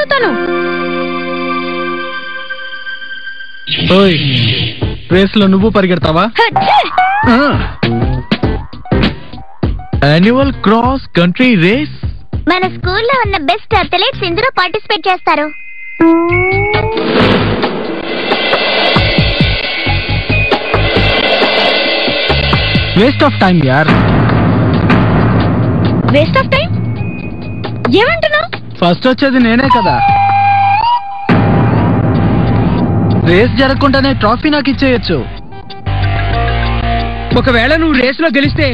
అవుతాను. రేస్ లో నువ్వు పరిగెడతావా? Annual cross country race. మన స్కూల్లో ఉన్న బెస్ట్ అథ్లెట్స్ ఇందులో పార్టిసిపేట్ చేస్తారు. వేస్ట్ ఆఫ్ టైం యార్. వేస్ట్ ఆఫ్ టైం ఏమంటున్నావు? ఫస్ట్ వచ్చేది నేనే కదా. రేస్ జరగకుండానే ట్రోఫీ నాకు ఇచ్చేయచ్చు. ఒకవేళ నువ్వు రేస్ లో గెలిస్తే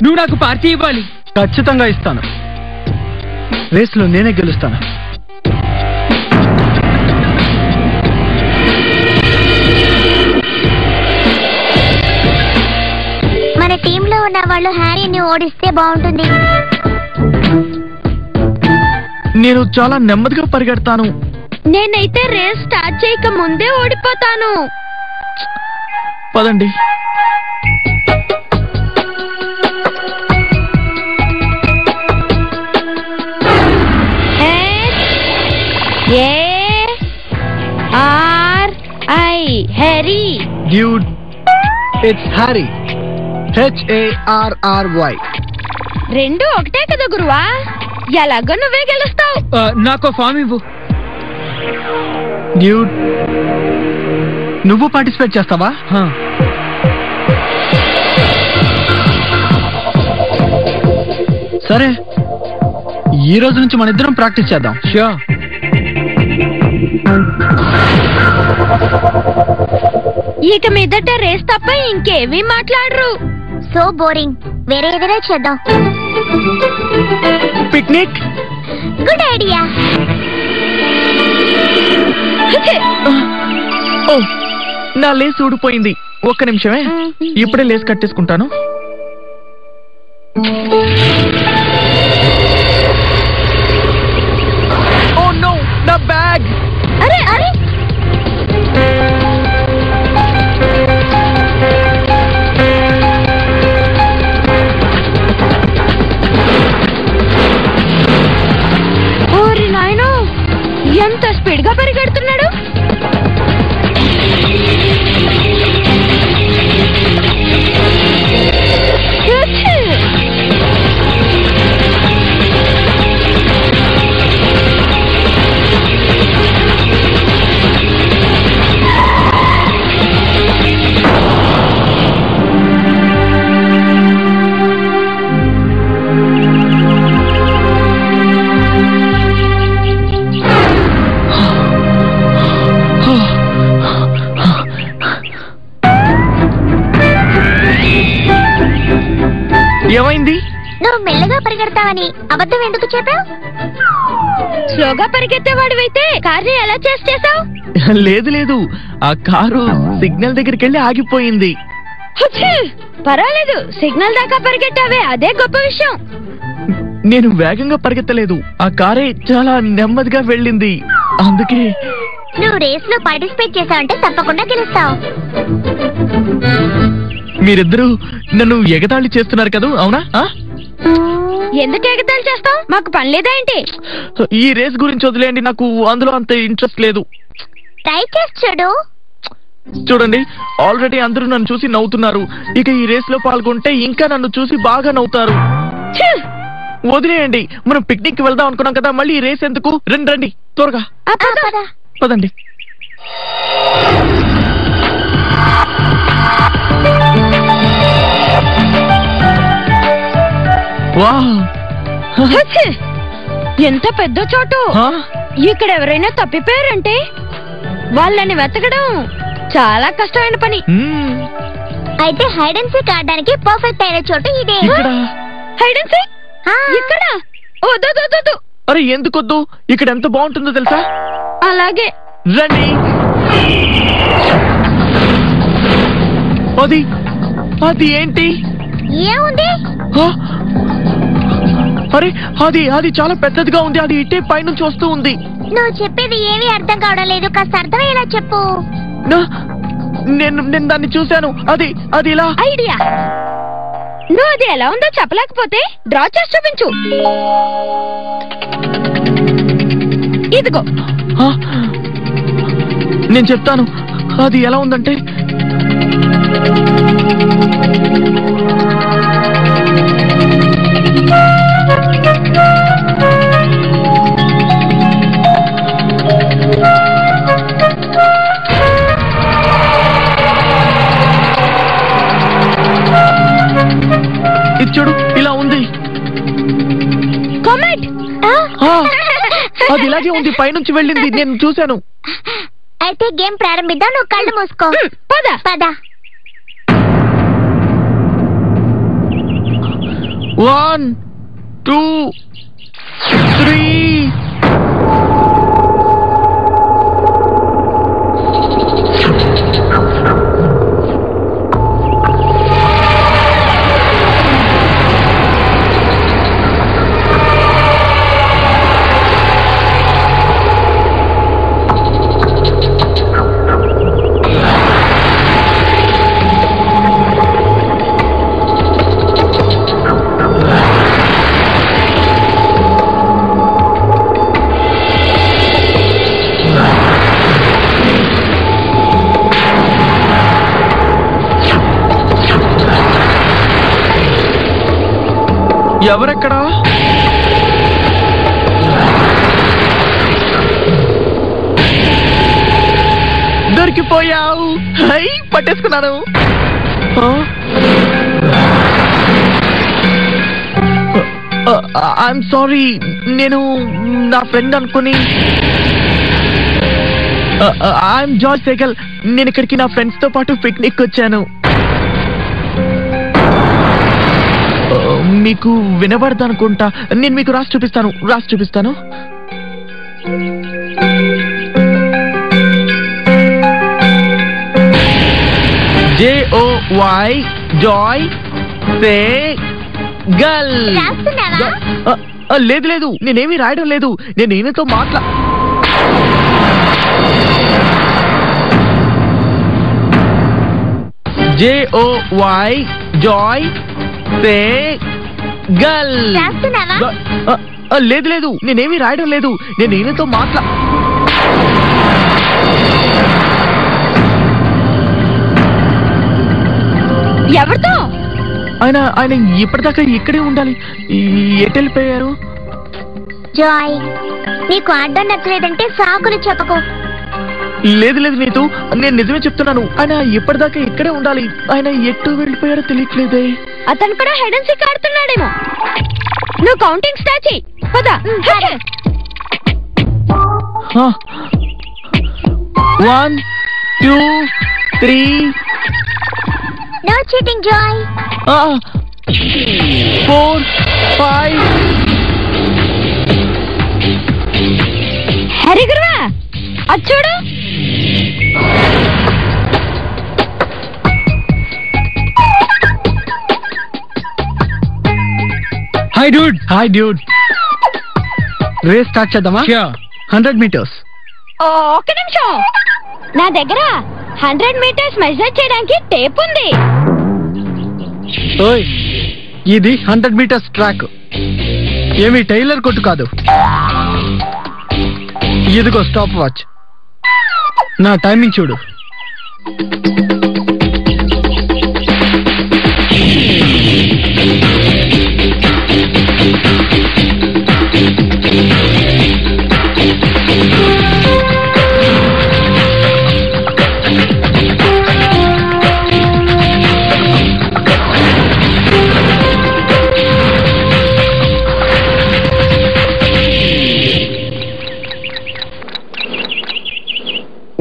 నువ్వు నాకు పార్టీ ఇవ్వాలి. ఖచ్చితంగా ఇస్తాను. రేస్ లో నేనే గెలుస్తాను. మన టీంలో ఉన్న వాళ్ళు హ్యారీని ఓడిస్తే బాగుంటుంది. నేను చాలా నెమ్మదిగా పరిగెడతాను. నేనైతే రేస్ స్టార్ట్ చేయక ముందే ఓడిపోతాను. పదండి. Harry. Dude, it's Harry. HARRY. రెండు ఒకటే కదా గురువా. ఎలాగో నువ్వే గెలుస్తావు. నాకు ఫామ్ ఇవ్వు. డ్యూడ్, నువ్వు పార్టిసిపేట్ చేస్తావా? సరే, ఈ రోజు నుంచి మన ఇద్దరం ప్రాక్టీస్ చేద్దాం. ష్యూర్. ఇక మీదట రేస్ తప్ప ఇంకేమీ మాట్లాడరు. So boring. వేరే ఏదైనా చేద్దాం. పిక్నిక్. Good idea. నా లేస్ ఊడిపోయింది. ఒక్క నిమిషమే, ఇప్పుడే లేస్ కట్టేసుకుంటాను. ఓ నో, నా బ్యాగ్. అరే అరే, ఓరి నాయనో, ఎంత స్పీడ్ గా పరిగెడుతున్నాడు. ఏమైంది? నువ్వు మెల్లగా పరిగెడతావని అబద్ధం ఎందుకు చెప్పావు? స్లోగా పరిగెత్తేవాడివైతే కార్ని ఎలా చేసావు? లేదు లేదు, ఆ కారు సిగ్నల్ దగ్గరికి వెళ్ళి ఆగిపోయింది. పర్వాలేదు, సిగ్నల్ దాకా పరిగెట్టావే, అదే గొప్ప విషయం. నేను వేగంగా పరిగెత్తలేదు, ఆ కారే చాలా నెమ్మదిగా వెళ్ళింది. అందుకే. నువ్వు రేస్ లో పార్టిసిపేట్ చేసావంటే తప్పకుండా గెలుస్తావు. మీరిద్దరూ నన్ను ఎగతాళి చేస్తున్నారు కదా, అవునా? ఎందుకు ఎగతాళి చేస్తావు? మాకు పని లేదా ఏంటి? ఈ రేస్ గురించి వదిలేయండి, నాకు అందులో అంత ఇంట్రెస్ట్ లేదు. ట్రై చేసి చూడు. చూడండి, ఆల్రెడీ అందరూ నన్ను చూసి నవ్వుతున్నారు. ఇక ఈ రేస్ లో పాల్గొంటే ఇంకా నన్ను చూసి బాగా నవ్వుతారు. వదిలేయండి, మనం పిక్నిక్ కి వెళ్దాం అనుకున్నాం కదా, మళ్ళీ ఈ రేస్ ఎందుకు? రండి రండి, త్వరగా పదండి. ఎంత పెద్ద చోటు. ఇక్కడ ఎవరైనా తప్పిపోయారంటే వాళ్ళని వెతకడం చాలా కష్టమైన పని. అయితే హైడ్ అండ్ సీక్ ఆడడానికి పర్ఫెక్ట్ అయిన చోటు ఇదే. హైడ్ అండ్ సీక్ ఇక్కడ? అరే ఎందుకొద్దు, ఇక్కడ ఎంత బాగుంటుందో తెలుసా? అలాగే రండి. అది అది ఏంటి? ఏముంది? అరే అది అది చాలా పెద్దదిగా ఉంది. అది ఇట్టే పైనుంచి వస్తూ ఉంది. నువ్వు చెప్పేది ఏమీ అర్థం కావడం లేదు, కాస్త అర్థమయ్యేలా చెప్పు. నేను దాన్ని చూశాను. అది అది ఇలా. ఐడియా. నువ్వు అది ఎలా ఉందో చెప్పలేకపోతే డ్రా చేసి చూపించు. ఇదిగో. నేను చెప్తాను. అది ఎలా ఉందంటే ఇది చూడు, ఇలా ఉంది. కామెంట్. అది ఇలాగే ఉంది, పైనుంచి వెళ్ళింది, నేను చూశాను. అయితే గేమ్ ప్రారంభిద్దాం. నువ్వు కళ్ళు మూసుకో. పద పద. 1 2 3. ఎవరెక్కడా? దొరికిపోయావు. హై, పట్టేసుకున్నాను. ఐఎమ్ సారీ, నేను నా ఫ్రెండ్ అనుకుని. I'm George Saigal. నేను ఇక్కడికి నా ఫ్రెండ్స్ తో పాటు పిక్నిక్ వచ్చాను. మీకు వినబడదు అనుకుంటా. నేను మీకు రాసి చూపిస్తాను. JOY Joy Saigal. లేదు, నేనేమీ రాయడం లేదు. నేను ఈయనతో JOY జాయ్ సేగల్. లేదు, నేనేమీ రాయడం లేదు. నేను ఈయనతో ఎవరితో? ఆయన ఇప్పటిదాకా ఇక్కడే ఉండాలి. ఎటు వెళ్ళిపోయారు? జాయ్, నీకు ఆడడం నచ్చలేదంటే సాకులు చెప్పకు. లేదు నీతు, నేను నిజమే చెప్తున్నాను. ఆయన ఇప్పటిదాకా ఇక్కడే ఉండాలి. ఆయన ఎటు వెళ్ళిపోయారో తెలియట్లేదే. అతను కూడా హైడ్ అండ్ సీక్ ఆడుతున్నాడేమో. నువ్వు కౌంటింగ్ స్టార్ట్ చెయ్యి. పద. 1 2 3. No cheating Joy. 4 5. హరి గురువా, అది చూడు. Hi dude. రేస్ స్టార్ట్ చేద్దామా? 100 మీటర్స్. ఒక్క నిమిషం. నా దగ్గర 100 మీటర్స్ మెజర్ చేయడానికి టేప్ ఉంది. ఓయ్, ఇది 100 మీటర్స్ ట్రాక్. ఏమి టైలర్ కొట్టు కాదు. ఇదిగో స్టాప్ వాచ్. నా టైమింగ్ చూడు.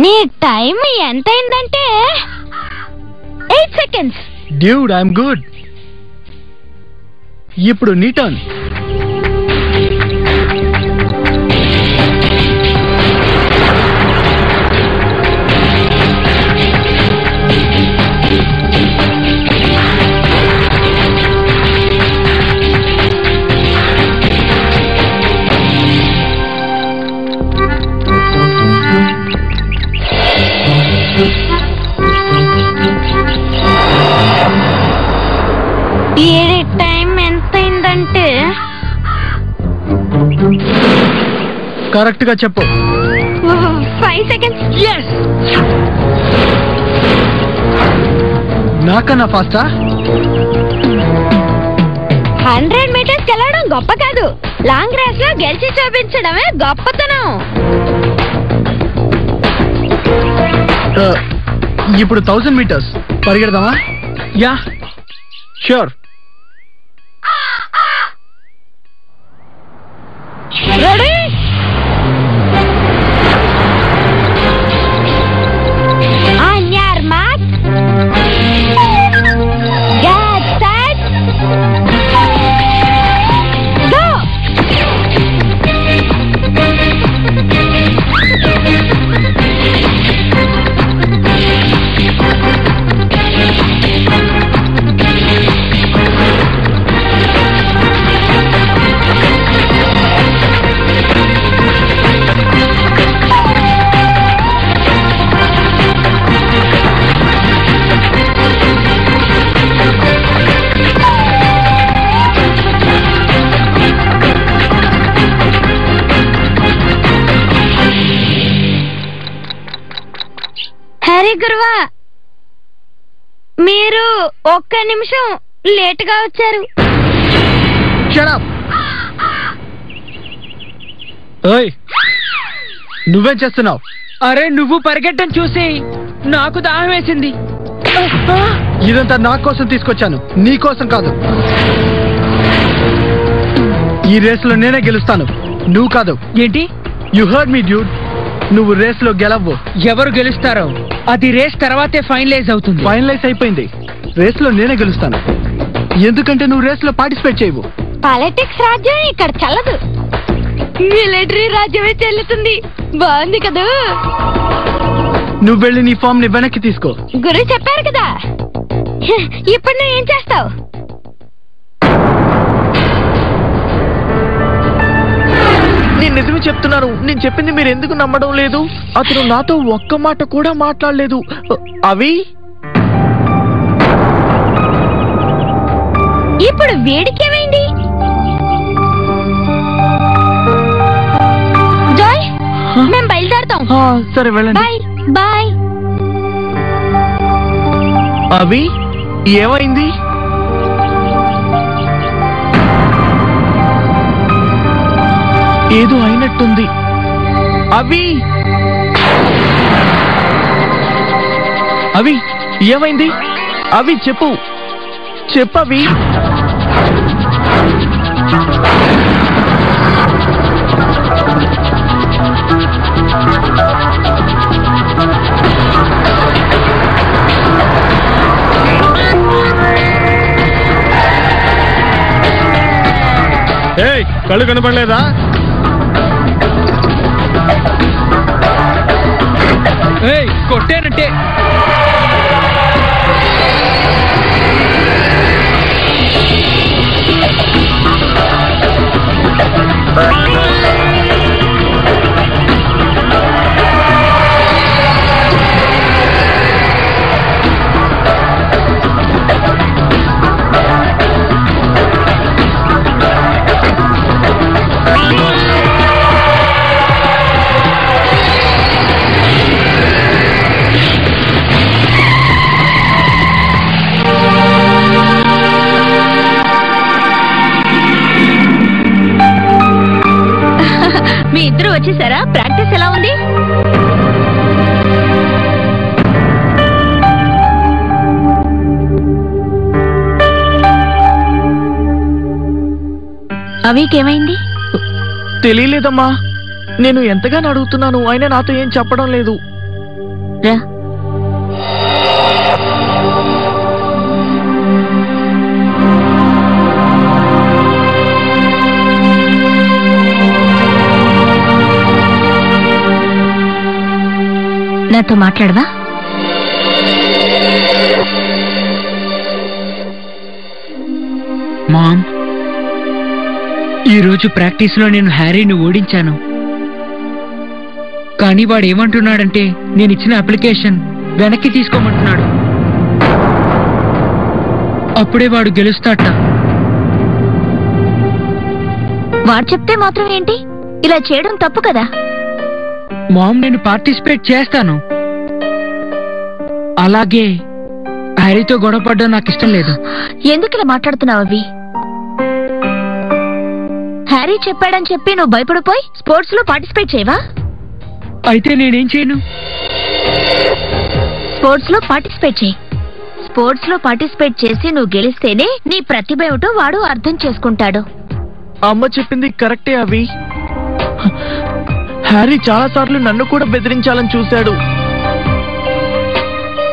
నీ టైం ఎంత అయిందంటే 8 seconds. Dude, I'm good. ఇప్పుడు నీ టర్న్. ఈ టైం ఎంత అయిందంటే కరెక్ట్ గా చెప్పు. 5 seconds. నాకన్నా ఫాస్టా? 100 meters వెళ్ళడం గొప్ప కాదు, లాంగ్ రేస్ లో గెలిచి చూపించడమే గొప్పతనం. ఇప్పుడు 1000 meters పరిగెడదామా? Ya sure. Ready? On your mark. Get set. Go. Hari గురువా, మీరు 1 నిమిషం లేటుగా వచ్చారు. Shut up. ఓయ్, నువ్వేం చేస్తున్నావు? అరే నువ్వు పరిగెట్టం చూసి నాకు దాహం వేసింది. ఇదంతా నా కోసం తీసుకొచ్చాను, నీ కోసం కాదు. ఈ రేసులో నేనే గెలుస్తాను, నువ్వు కాదు. ఏంటి? You heard me dude. నువ్వు రేసులో గెలవ్వు. ఎవరు గెలుస్తారో అది రేస్ తర్వాతే ఫైనలైజ్ అవుతుంది. ఫైనలైజ్ అయిపోయింది. రేసులో నేనే గెలుస్తాను, ఎందుకంటే నువ్వు రేసులో పార్టిసిపేట్ చేయవు. పాలిటిక్స్ రాజ్యం ఇక్కడ చల్లదు, మిలిటరీ రాజ్యమే చెల్లుతుంది. బాగుంది కదా? నువ్వు వెళ్ళి నీ ఫామ్ ని వెనక్కి తీసుకో. గురు చెప్పారు కదా. ఇప్పుడు నువ్వు ఏం చేస్తావు? నేను నిజమే చెప్తున్నాను. నేను చెప్పింది మీరు ఎందుకు నమ్మడం లేదు? అతను నాతో ఒక్క మాట కూడా మాట్లాడలేదు. అవి ఇప్పుడు వేడికేమైంది? జాయ్, మేము బయలుదేరుతాం. సరే వెళ్ళండి. Bye bye. అవి ఏమైంది? ఏదో అయినట్టుంది. అవి అవి ఏమైంది? అవి చెప్పు, చెప్పవి. ఏయ్, కళ్ళు కనపడలేదా? ఏయ్ కొట్టానంటే. మీ ఇద్దరు వచ్చేసారా? ప్రాక్టీస్ ఎలా ఉంది? అవికేమైంది? తెలియలేదమ్మా. నేను ఎంతగానో అడుగుతున్నాను, అయినా నాతో ఏం చెప్పడం లేదు. రా. నాతో మాట్లాడవా? మామ్, ఈరోజు ప్రాక్టీస్ లో నేను హ్యారీని ఓడించాను. కానీ వాడు ఏమంటున్నాడంటే నేను ఇచ్చిన అప్లికేషన్ వెనక్కి తీసుకోమంటున్నాడు. అప్పుడే వాడు గెలుస్తాట. వాడు చెప్తే మాత్రం ఏంటి? ఇలా చేయడం తప్పు కదా. మామ్, నేను పార్టిసిపేట్ చేస్తాను. అలాగే హ్యారీతో గొడవపడ్డం నాకు ఇష్టం లేదు. ఎందుకు ఇలా మాట్లాడుతున్నావు అవి? హ్యారీ చెప్పాడని చెప్పి నువ్వు భయపడిపోయి స్పోర్ట్స్ లో పార్టిసిపేట్ చేయవా? అయితే నేనేం చేయను? స్పోర్ట్స్ లో పార్టిసిపేట్ చేయి. స్పోర్ట్స్ లో పార్టిసిపేట్ చేసి నువ్వు గెలిస్తేనే నీ ప్రతిభ ఏమిటో వాడు అర్థం చేసుకుంటాడు. అమ్మ చెప్పింది కరెక్టే అవి. హ్యారీ చాలా సార్లు నన్ను కూడా బెదిరించాలని చూశాడు,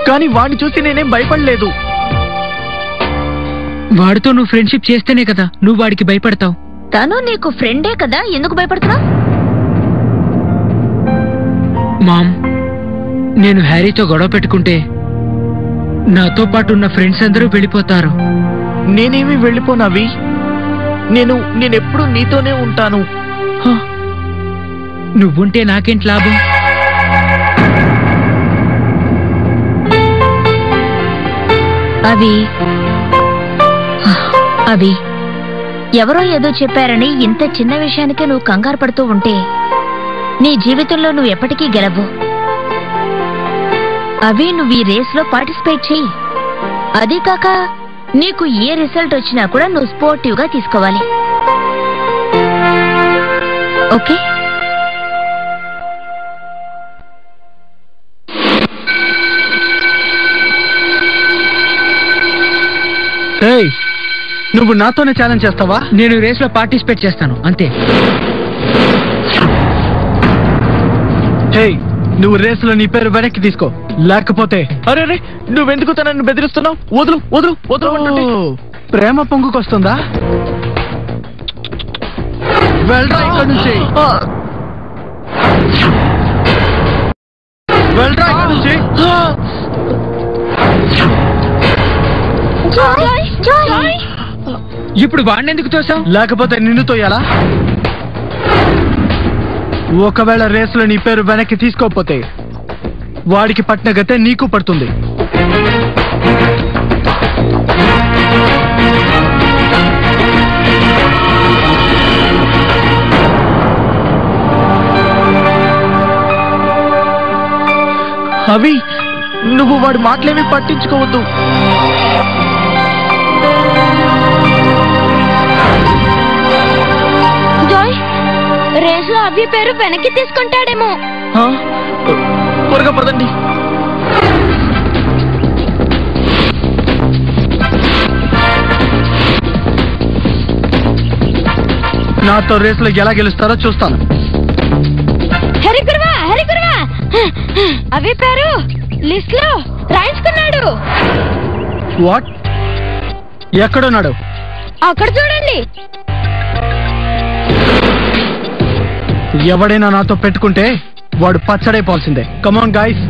కానీ వాడిని చూసి నేనేం భయపడలేదు. వాడితో నువ్వు ఫ్రెండ్షిప్ చేస్తేనే కదా నువ్వు వాడికి భయపడతావు. తను నీకు ఫ్రెండే కదా, ఎందుకు భయపడుతున్నావు? మామ్, నేను హ్యారీతో గొడవ పెట్టుకుంటే నాతో పాటు ఉన్న ఫ్రెండ్స్ అందరూ వెళ్ళిపోతారు. నేనేమి వెళ్ళిపోనవి. నేనెప్పుడు నీతోనే ఉంటాను. నువ్వుంటే నాకేంటి లాభం? అవి ఎవరో ఏదో చెప్పారని ఇంత చిన్న విషయానికే నువ్వు కంగారు పడుతూ ఉంటే నీ జీవితంలో నువ్వు ఎప్పటికీ గెలవు. అవి నువ్వు ఈ రేస్ లో పార్టిసిపేట్ చెయ్యి. అదీ కాక నీకు ఏ రిజల్ట్ వచ్చినా కూడా నువ్వు స్పోర్టివ్ గా తీసుకోవాలి. ఓకే? ఏయ్, నువ్వు నాతోనే ఛాలెంజ్ చేస్తావా? నేను రేస్ లో పార్టిసిపేట్ చేస్తాను, అంతే. హే, నువ్వు రేసులో నీ పేరు వెనక్కి తీసుకో, లేకపోతే. అరే రే, నువ్వెందుకు తనని బెదిరిస్తున్నావు? వదులు వదులు వదులు అంటుంటే. ప్రేమ పొంగుకొస్తుందా? వెళ్ళరా ఇక్కడి నుంచి. వెళ్ళరా ఇక్కడి నుంచి. ఇప్పుడు వాడిని ఎందుకు తోసావు? లేకపోతే నిన్ను తోయాలా? ఒకవేళ రేసులో నీ పేరు వెనక్కి తీసుకోకపోతే వాడికి పట్టిన గతే నీకు పడుతుంది. అవి నువ్వు వాడి మాటలేమీ పట్టించుకోవద్దు. జాయ్, రేస్ లో అవి పేరు వెనక్కి తీసుకుంటాడేమో. త్వరగా పదండి. నాతో రేసులో ఎలా గెలుస్తారో చూస్తాను. హరిగురువా, హరిగురువా, అవి పేరు లిస్ట్ లో రాయించుకున్నాడు. వాట్? ఎక్కడున్నాడు? అక్కడ చూడండి. ఎవడైనా నాతో పెట్టుకుంటే వాడు పచ్చడైపోవాల్సిందే. Come on guys.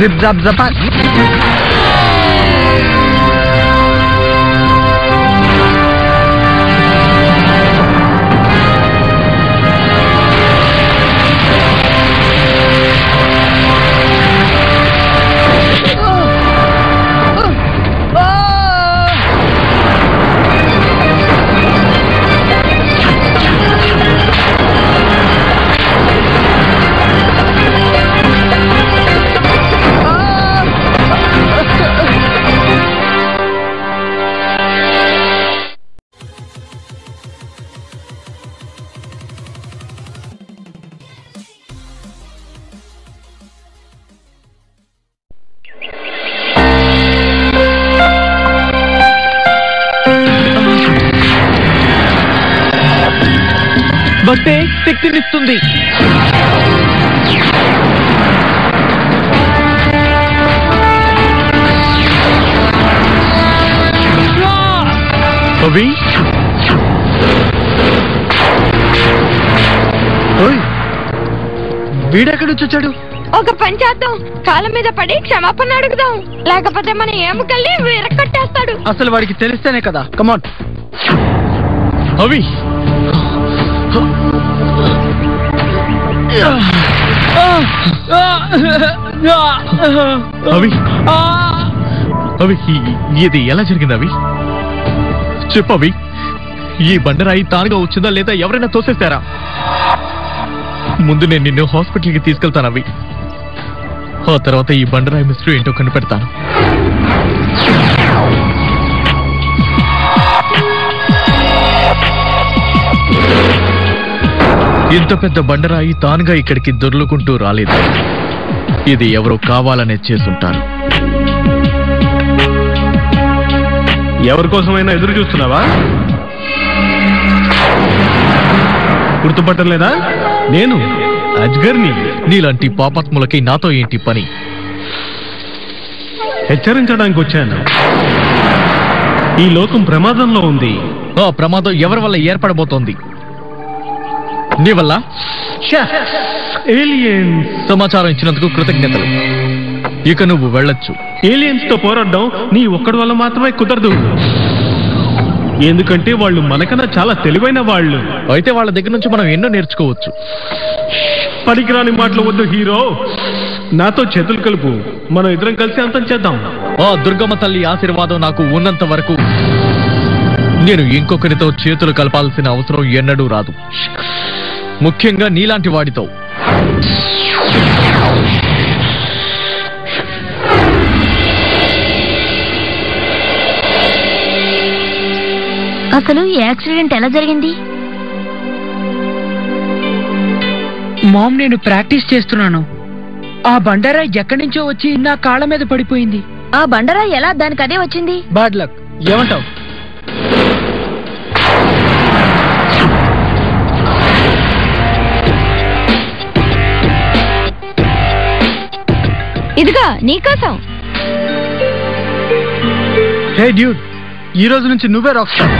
Zip zap zapat. భక్తే శక్తినిస్తుంది. అవి వీడెక్కడి నుంచి వచ్చాడు? ఒక పని చేద్దాం, కాళ్ళ మీద పడి క్షమాపణ అడుగుదాం, లేకపోతే మన ఏముకల్ని విరక్కట్టేస్తాడు. అసలు వాడికి తెలిస్తేనే కదా. కమాన్ అవి అవి అవి ఇది ఎలా జరిగింది? అవి చెప్పవి. ఈ బండరాయి తానుగా వచ్చిందా లేదా ఎవరైనా తోసేస్తారా? ముందు నేను నిన్ను హాస్పిటల్కి తీసుకెళ్తాను అవి. ఆ తర్వాత ఈ బండరాయి మిస్టరీ ఏంటో కనిపెడతాను. ఇంత పెద్ద బండరాయి తానుగా ఇక్కడికి దొర్లుకుంటూ రాలేదు. ఇది ఎవరో కావాలనే చేసుంటారు. ఎవరి కోసమైనా ఎదురు చూస్తున్నావా? గుర్తుపట్టలేదా? నేను అజ్గర్ని. నీలాంటి పాపాత్ములకి నాతో ఏంటి పని? హెచ్చరించడానికి వచ్చాను. ఈ లోకం ప్రమాదంలో ఉంది. ఆ ప్రమాదం ఎవరి వల్ల ఏర్పడబోతోంది? నీ వల్ల. ఏలియన్స్. సమాచారం ఇచ్చినందుకు కృతజ్ఞతలు. ఇక నువ్వు వెళ్ళొచ్చు. ఏలియన్స్ తో పోరాడడం నీ ఒక్కడి వల్ల మాత్రమే కుదరదు. ఎందుకంటే వాళ్ళు మనకన్నా చాలా తెలివైన వాళ్ళు. అయితే వాళ్ళ దగ్గర నుంచి మనం ఎన్నో నేర్చుకోవచ్చు. పనికిరాని మాటలు వద్దు హీరో. నాతో చేతులు కలుపు. మనం ఇద్దరం కలిసి అంతం చేద్దాం. ఆ దుర్గమ్మ తల్లి ఆశీర్వాదం నాకు ఉన్నంత వరకు నేను ఇంకొకరితో చేతులు కలపాల్సిన అవసరం ఎన్నడూ రాదు. ముఖ్యంగా నీలాంటి వాడితో. అసలు ఈ యాక్సిడెంట్ ఎలా జరిగింది? మామ్, నేను ప్రాక్టీస్ చేస్తున్నాను. ఆ బండరాయి ఎక్కడి నుంచో వచ్చి నా కాళ్ళ మీద పడిపోయింది. ఆ బండరాయి ఎలా దానికి అదే వచ్చింది? Bad luck. ఏమంటావు? ఇదిగో నీకోసం. హే డ్యూడ్, ఈ రోజు నుంచి నువ్వే రాక్ స్టార్.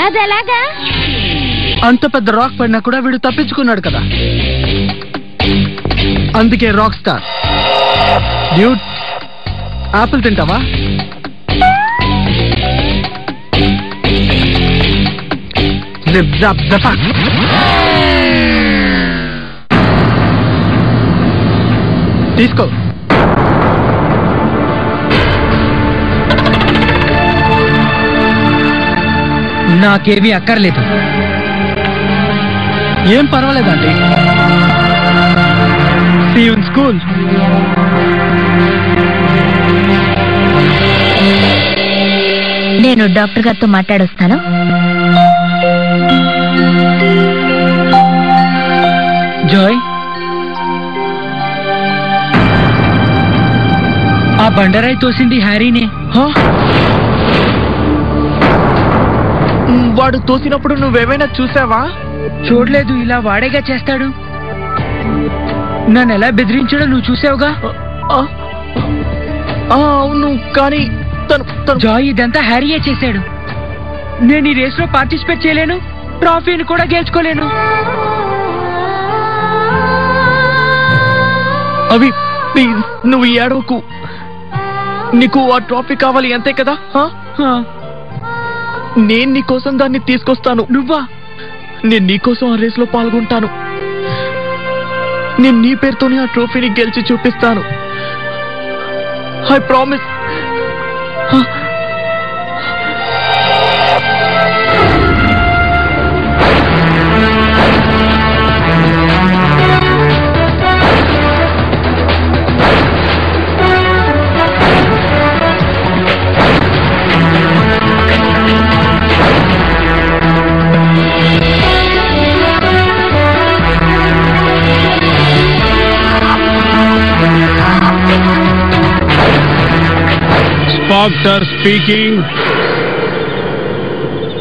అది ఎలాగా? అంత పెద్ద రాక్ పడినా కూడా వీడు తప్పించుకున్నాడు కదా, అందుకే రాక్ స్టార్. డ్యూడ్, ఆపిల్ తింటావా? జిప్ జాప్ జపా. తీసుకో. నాకేమీ అక్కర్లేదు. ఏం పర్వాలేదండి. See you in school. నేను డాక్టర్ గారితో మాట్లాడొస్తాను. జాయ్, ఆ బండరాయి తోసింది హ్యారీనే. వాడు తోసినప్పుడు నువ్వేమైనా చూసావా? చూడలేదు. ఇలా వాడేగా చేస్తాడు. నన్ను ఎలా బెదిరించాడో నువ్వు చూసావుగా. అవును, కానీ జాయ్, ఇదంతా హ్యారీయే చేశాడు. నేను ఈ రేస్ లో పార్టిసిపేట్ చేయలేను, ట్రాఫీని కూడా గెలుచుకోలేను. అవి ప్లీజ్ నువ్వు ఏడవకు. నీకు ఆ ట్రాఫీ కావాలి అంతే కదా? నేను నీకోసం దాన్ని తీసుకొస్తాను. నువ్వా? నేను నీకోసం ఆ రేస్ లో పాల్గొంటాను. నేను నీ పేరుతోనే ఆ ట్రోఫీని గెలిచి చూపిస్తాను. I promise.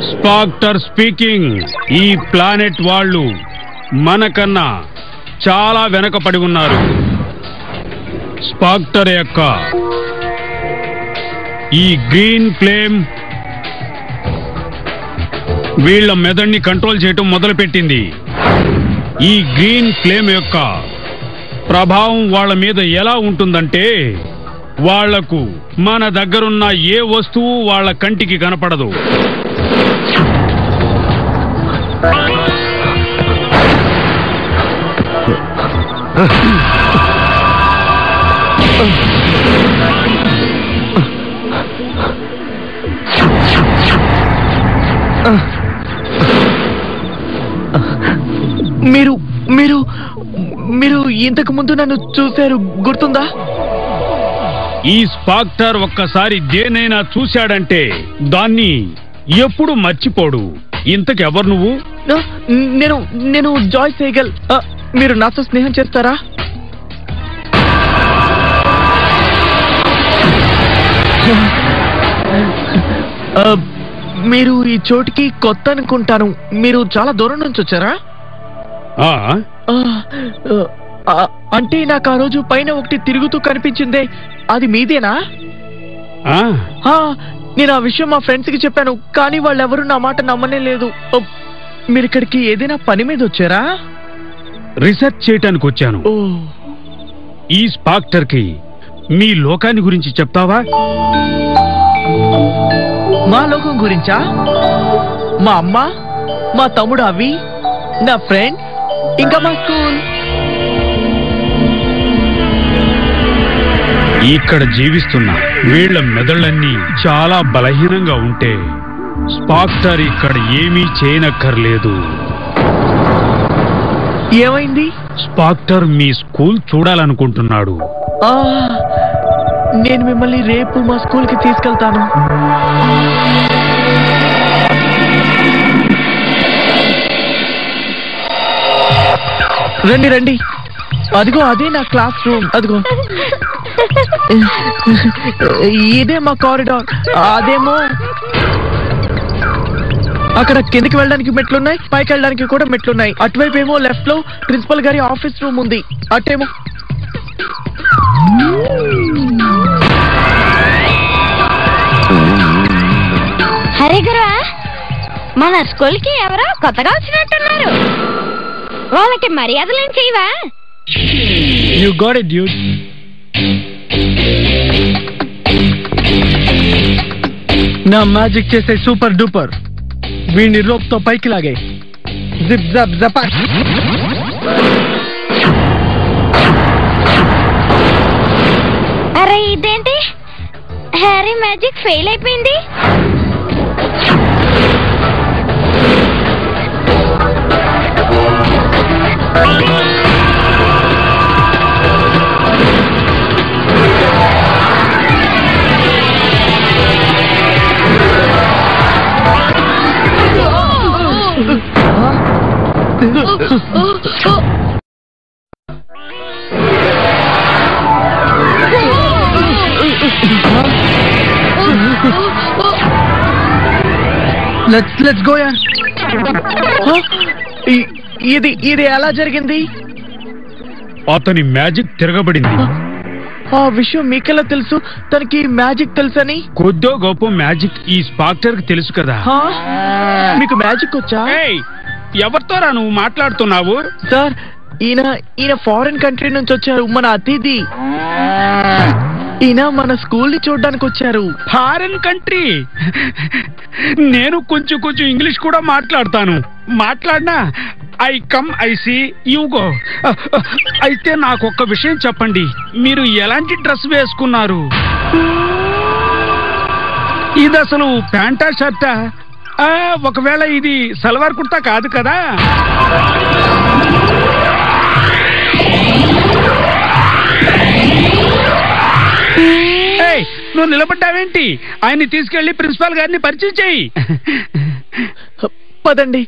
స్పాక్టర్ స్పీకింగ్. ఈ ప్లానెట్ వాళ్ళు మనకన్నా చాలా వెనకపడి ఉన్నారు. స్పాక్టర్ యొక్క ఈ గ్రీన్ ఫ్లేమ్ వీళ్ళ మెదడుని కంట్రోల్ చేయటం మొదలుపెట్టింది. ఈ గ్రీన్ ఫ్లేమ్ యొక్క ప్రభావం వాళ్ళ మీద ఎలా ఉంటుందంటే వాళ్లకు మన దగ్గరున్న ఏ వస్తువు వాళ్ళ కంటికి కనపడదు. మీరు మీరు మీరు ఇంతకు ముందు నన్ను చూశారు, గుర్తుందా? ఈ స్పాక్టర్ ఒక్కసారి దేనైనా చూశాడంటే దాన్ని ఎప్పుడు మర్చిపోడు. ఇంతకెవరు నువ్వు? నేను నేను జాయ్ సేగల్. మీరు నాతో స్నేహం చేస్తారా? మీరు ఈ చోటికి కొత్త అనుకుంటాను. మీరు చాలా దూరం నుంచి వచ్చారా? అంటే నాకు ఆ రోజు పైన ఒకటి తిరుగుతూ కనిపించిందే, అది మీదేనా? నేను ఆ విషయం మా ఫ్రెండ్స్ కి చెప్పాను, కానీ వాళ్ళెవరూ నా మాట నమ్మనే లేదు. మీరు ఇక్కడికి ఏదైనా పని మీద వచ్చారా? రీసెర్చ్ చేయటానికి వచ్చాను. ఈ స్పాక్టర్ కి మీ లోకాన్ని గురించి చెప్తావా? మా లోకం గురించా? మా అమ్మ, మా తమ్ముడు అవి, నా ఫ్రెండ్, ఇంకా మా స్కూల్. ఇక్కడ జీవిస్తున్న వీళ్ల మెదళ్ళన్నీ చాలా బలహీనంగా ఉంటే స్పాక్టర్ ఇక్కడ ఏమీ చేయనక్కర్లేదు. ఏమైంది? స్పాక్టర్ మీ స్కూల్ చూడాలనుకుంటున్నాడు. నేను మిమ్మల్ని రేపు మా స్కూల్ కి తీసుకెళ్తాను. రండి రండి, అదిగో అదే నా క్లాస్ రూమ్. అదిగో ఇదే మా కారిడార్. అదేమో అక్కడ కిందకి వెళ్ళడానికి మెట్లున్నాయి, పైకి వెళ్ళడానికి కూడా మెట్లున్నాయి. అటువైపు ఏమో లెఫ్ట్ లో ప్రిన్సిపల్ గారి ఆఫీస్ రూమ్ ఉంది. అటేమో హరే గురువా, మన స్కూల్ కి ఎవరో కొత్తగా వచ్చినట్టున్నారు. వాళ్ళకి మర్యాదలేం చేయవా? You got it, dude. నా మ్యాజిక్ చేసే సూపర్ డూపర్ వీడిని రోప్ తో పైకి లాగే. జిప్ జప్ జపాక్. అరే ఇదేంటి, హ్యారీ మ్యాజిక్ ఫెయిల్ అయిపోయింది. Let's go yaar. ఇది ఎలా జరిగింది? అతని మ్యాజిక్ తిరగబడింది. ఆ విషయం మీకెలా తెలుసు? తనకి మ్యాజిక్ తెలుసని? కొద్దో గొప్ప మ్యాజిక్ ఈ స్పాక్టర్ కి తెలుసు కదా. మీకు మ్యాజిక్ వచ్చా? ఎవరితోరా నువ్వు మాట్లాడుతున్నావు? సార్, ఈయన ఫారిన్ కంట్రీ నుంచి వచ్చారు, మన అతిథి. ఈయన మన స్కూల్ ని చూడడానికి వచ్చారు. Foreign country? నేను కొంచెం ఇంగ్లీష్ కూడా మాట్లాడతాను. మాట్లాడినా I come I see you go. అయితే నాకు ఒక్క విషయం చెప్పండి, మీరు ఎలాంటి డ్రెస్ వేసుకున్నారు? ఇది అసలు ప్యాంటా షర్టా? ఒకవేళ ఇది సల్వార్ కుర్తా కాదు కదా? నువ్వు నిలబడ్డావేంటి? ఆయన్ని తీసుకెళ్లి ప్రిన్సిపాల్ గారిని పరిచయం చేయి. పదండి.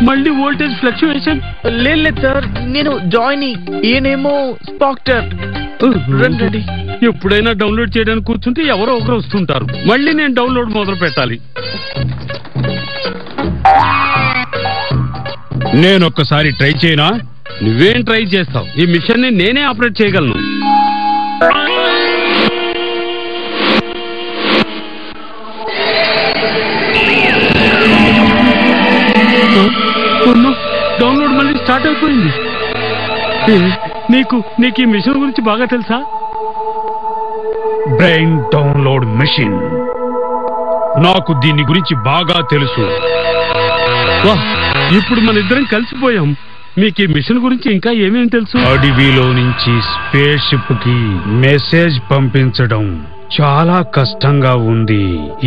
మళ్ళీ వోల్టేజ్ ఫ్లక్చుయేషన్? లేదు సార్, నేను జాయిన్. ఈయనేమో స్పాక్టర్. రండి. ఎప్పుడైనా డౌన్లోడ్ చేయడానికి కూర్చుంటే ఎవరో ఒకరు వస్తుంటారు. మళ్ళీ నేను డౌన్లోడ్ మొదలు పెట్టాలి. నేను ఒక్కసారి ట్రై చేయనా? నువ్వేం ట్రై చేస్తావు? ఈ మిషన్ ని నేనే ఆపరేట్ చేయగలను. డౌన్లోడ్ మళ్ళీ స్టార్ట్ అయిపోయింది. నీకు ఈ మిషన్ గురించి బాగా తెలుసా? Brain download machine. నాకు దీని గురించి బాగా తెలుసు. ఇప్పుడు మన ఇద్దరం కలిసిపోయాం. మీకు ఈ మిషన్ గురించి ఇంకా ఏమేమి తెలుసు? అడవిలో నుంచి స్పేస్ షిప్ కి మెసేజ్ పంపించడం చాలా కష్టంగా ఉంది.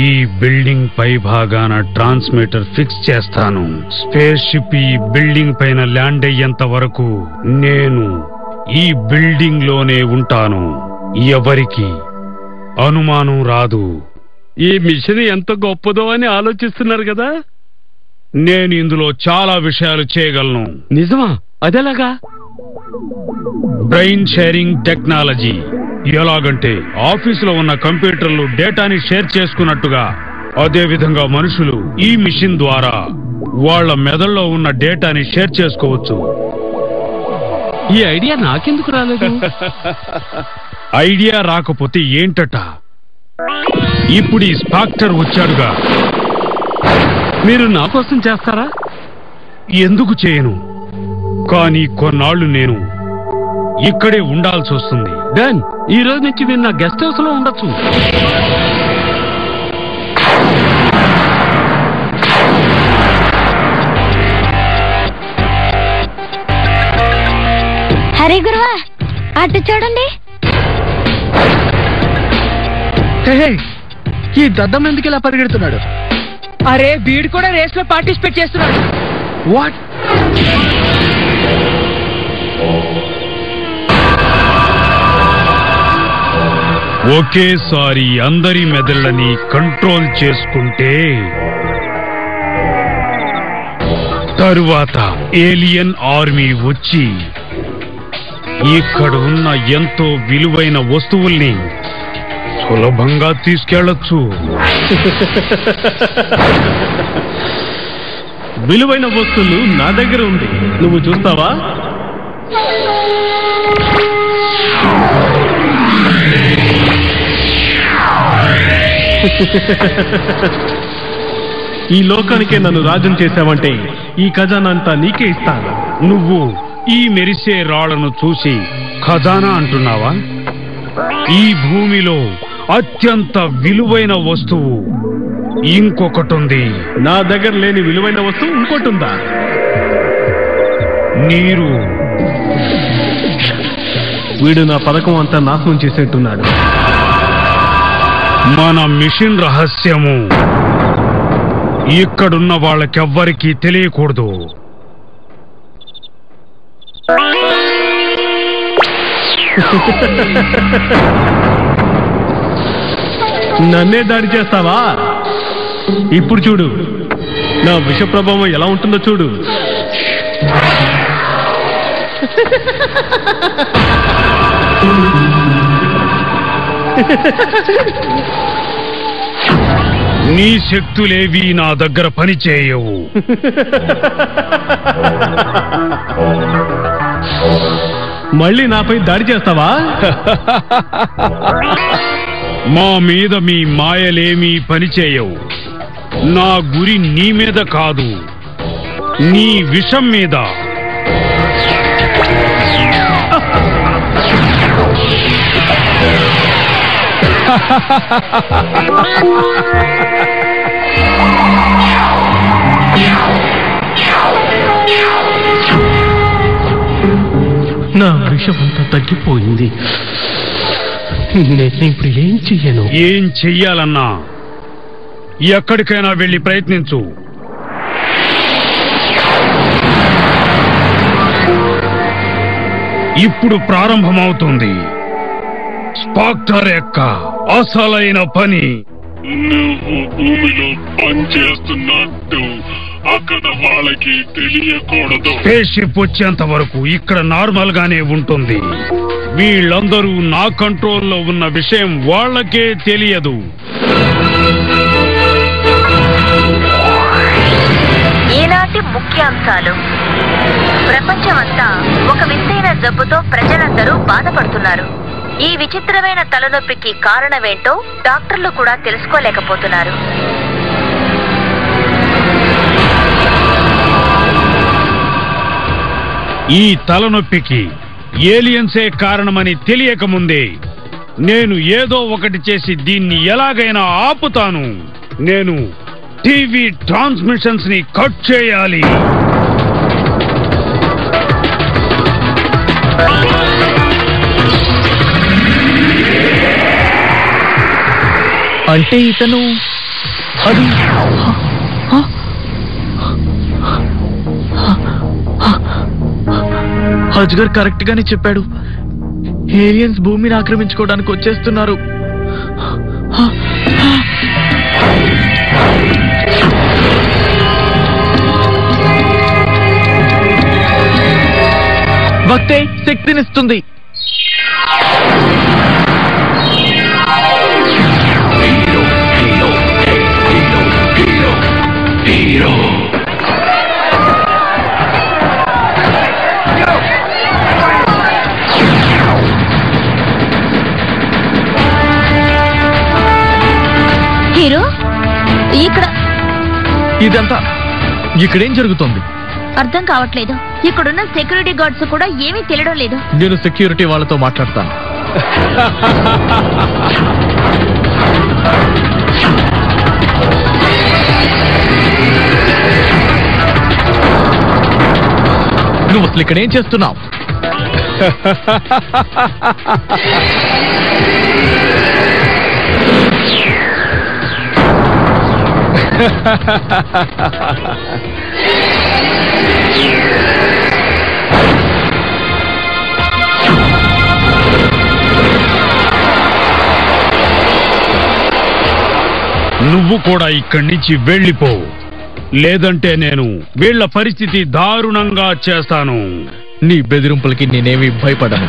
ఈ బిల్డింగ్ పై భాగాన ట్రాన్స్మిటర్ ఫిక్స్ చేస్తాను. స్పేస్ షిప్ ఈ బిల్డింగ్ పైన ల్యాండ్ అయ్యేంత వరకు నేను ఈ బిల్డింగ్ లోనే ఉంటాను. ఎవరికి అనుమానం రాదు. ఈ మిషన్ ఎంత గొప్పదో అని ఆలోచిస్తున్నారు కదా. నేను ఇందులో చాలా విషయాలు చేయగలను. నిజమా? అదేలాగా? Brain sharing technology. ఎలాగంటే ఆఫీసులో ఉన్న కంప్యూటర్లు డేటాని షేర్ చేసుకున్నట్టుగా, అదే విధంగా మనుషులు ఈ మిషన్ ద్వారా వాళ్ళ మెదడులో ఉన్న డేటాని షేర్ చేసుకోవచ్చు. ఈ ఐడియా నాకెందుకు రాలేదు? ఐడియా రాకపోతే ఏంటట? ఇప్పుడు ఈ స్పాక్టర్ వచ్చాడుగా. మీరు నా కోసం చేస్తారా? ఎందుకు చేయను? కానీ కొన్నాళ్ళు నేను ఇక్కడే ఉండాల్సి వస్తుంది. డన్. ఈ రోజు నుంచి మీరు నా గెస్ట్ హౌస్ లో ఉండొచ్చు. హరే గురువా, అటు చూడండి. ఈ దద్దం ఎందుకు ఇలా పరిగెడుతున్నాడు? అరే వీడు కూడా రేస్ లో పార్టిసిపేట్ చేస్తున్నాడు. వాట్? ఒకేసారి అందరి మెదళ్ళని కంట్రోల్ చేసుకుంటే తరువాత ఏలియన్ ఆర్మీ వచ్చి ఇక్కడ ఉన్న ఎంతో విలువైన వస్తువుల్ని సులభంగా తీసుకెళ్లొచ్చు. విలువైన వస్తువులు నా దగ్గర ఉంది, నువ్వు చూస్తావా? ఈ లోకానికే నన్ను రాజును చేశావంటే ఈ ఖజానా అంతా నీకే ఇస్తాను. నువ్వు ఈ మెరిసే రాళ్లను చూసి ఖజానా అంటున్నావా? ఈ భూమిలో అత్యంత విలువైన వస్తువు ఇంకొకటుంది. నా దగ్గర లేని విలువైన వస్తువు ఇంకోటి ఉందా? నీరు. వీడు నా పథకం అంతా నాశనం చేసేట్టున్నాడు. మన మిషన్ రహస్యము ఇక్కడున్న వాళ్ళకెవ్వరికీ తెలియకూడదు. నన్నే దాడి చేస్తావా? ఇప్పుడు చూడు నా విష ప్రభావం ఎలా ఉంటుందో చూడు. నీ శక్తులేవి నా దగ్గర పనిచేయవు. మళ్ళీ నాపై దాడి చేస్తావా? మా మీద మీ మాయలేమీ పనిచేయవు. నా గురి నీ మీద కాదు, నీ విషం మీద. నా విషం అంతా తగ్గిపోయింది. నేను ఇప్పుడు ఏం చెయ్యను? ఏం చెయ్యాలన్నా ఎక్కడికైనా వెళ్ళి ప్రయత్నించు. ఇప్పుడు ప్రారంభమవుతుంది స్పాక్టర్ యొక్క అసలైన పని. నువ్వు భూమిలో పనిచేస్తున్నట్టు అక్కడ వాళ్ళకి తెలియకూడదు. స్పేస్ షిప్ వచ్చేంత వరకు ఇక్కడ నార్మల్ గానే ఉంటుంది. వీళ్ళందరూ నా కంట్రోల్లో ఉన్న విషయం వాళ్ళకే తెలియదు. ఈనాటి ముఖ్యాంశాలు. ప్రపంచమంతా జబ్బుతో ప్రజలందరూ బాధపడుతున్నారు. ఈ విచిత్రమైన తలనొప్పికి కారణమేంటో డాక్టర్లు కూడా తెలుసుకోలేకపోతున్నారు. ఈ తలనొప్పికి ఏలియన్సే కారణమని తెలియకముందే నేను ఏదో ఒకటి చేసి దీన్ని ఎలాగైనా ఆపుతాను. నేను టీవీ ట్రాన్స్మిషన్స్ ని కట్ చేయాలి. అంటే ఇతను అది అజ్గర్ కరెక్ట్ గానే చెప్పాడు. ఏలియన్స్ భూమిని ఆక్రమించుకోవడానికి వచ్చేస్తున్నారు. భక్తే శక్తినిస్తుంది. హీరో ఇదంతా ఇక్కడేం జరుగుతుంది? అర్థం కావట్లేదు. ఇక్కడున్న సెక్యూరిటీ గార్డ్స్ కూడా ఏమీ తెలియడం లేదు. నేను సెక్యూరిటీ వాళ్ళతో మాట్లాడతాను. నువ్వు అసలు ఇక్కడేం చేస్తున్నావు? నువ్వు కూడా ఇక్కడి నుంచి వెళ్ళిపో, లేదంటే నేను వీళ్ల పరిస్థితి దారుణంగా చేస్తాను. నీ బెదిరింపులకి నేనేమీ భయపడను.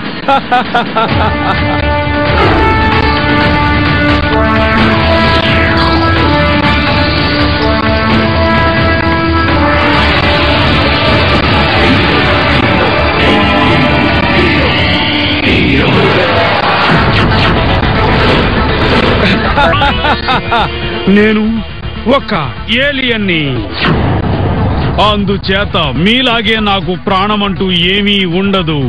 నేను ఒక ఏలియన్ని, అందుచేత మీలాగే నాకు ప్రాణమంటూ ఏమీ ఉండదు.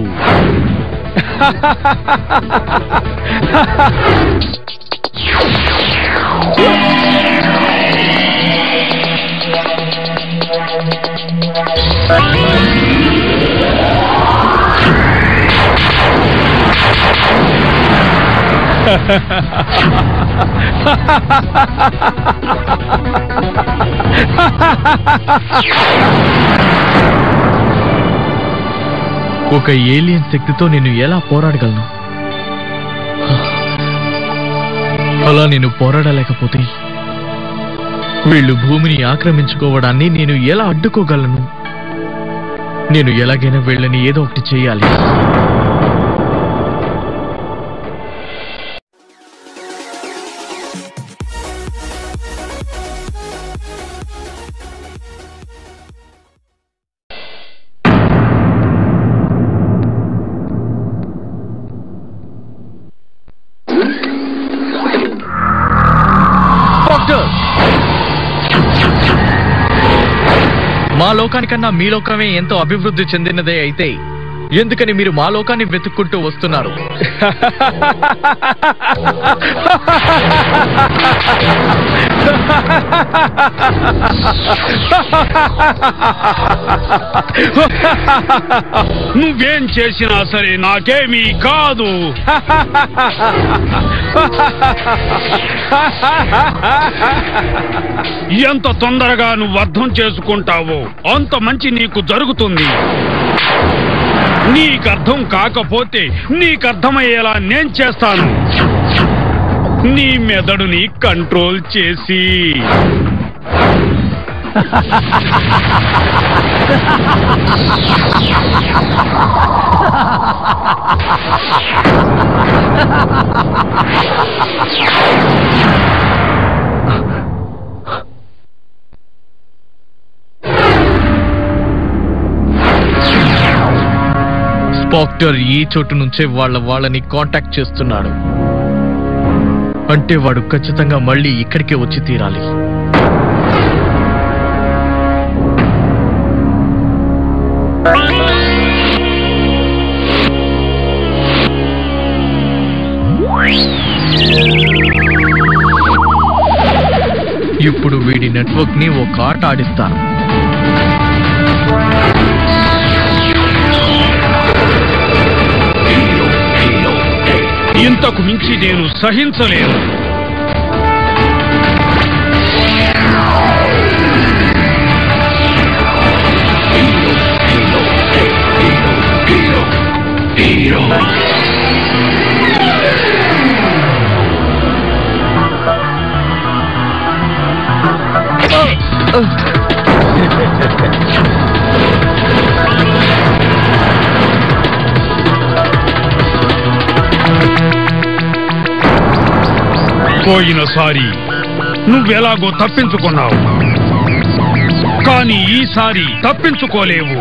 ఒక ఏలియన్ శక్తితో నేను ఎలా పోరాడగలను? అలా నేను పోరాడలేకపోతే వీళ్ళు భూమిని ఆక్రమించుకోవడాన్ని నేను ఎలా అడ్డుకోగలను? నేను ఎలాగైనా వీళ్ళని ఏదో ఒకటి చేయాలి. మా లోకానికన్నా మీ లోకమే ఎంతో అభివృద్ధి చెందినదే అయితే ఎందుకని మీరు మా లోకాన్ని వెతుక్కుంటూ వస్తున్నారు? నువ్వేం చేసినా సరే నాకేమీ కాదు. ఎంత తొందరగా నువ్వు అర్థం చేసుకుంటావో అంత మంచి నీకు జరుగుతుంది. నీకర్థం కాకపోతే నీకర్థమయ్యేలా నేను చేస్తాను. నీ మెదడుని కంట్రోల్ చేసి స్పాక్టర్ ఈ చోటు నుంచే వాళ్ళని కాంటాక్ట్ చేస్తున్నాడు. అంటే వాడు ఖచ్చితంగా మళ్ళీ ఇక్కడికే వచ్చి తీరాలి. ఇప్పుడు వీడి నెట్వర్క్ ని ఒక ఆట ఆడిస్తాను. ఇంతకు మించి నేను సహించలేను. పోయినసారి నువ్వెలాగో తప్పించుకున్నావు, కానీ ఈసారి తప్పించుకోలేవు.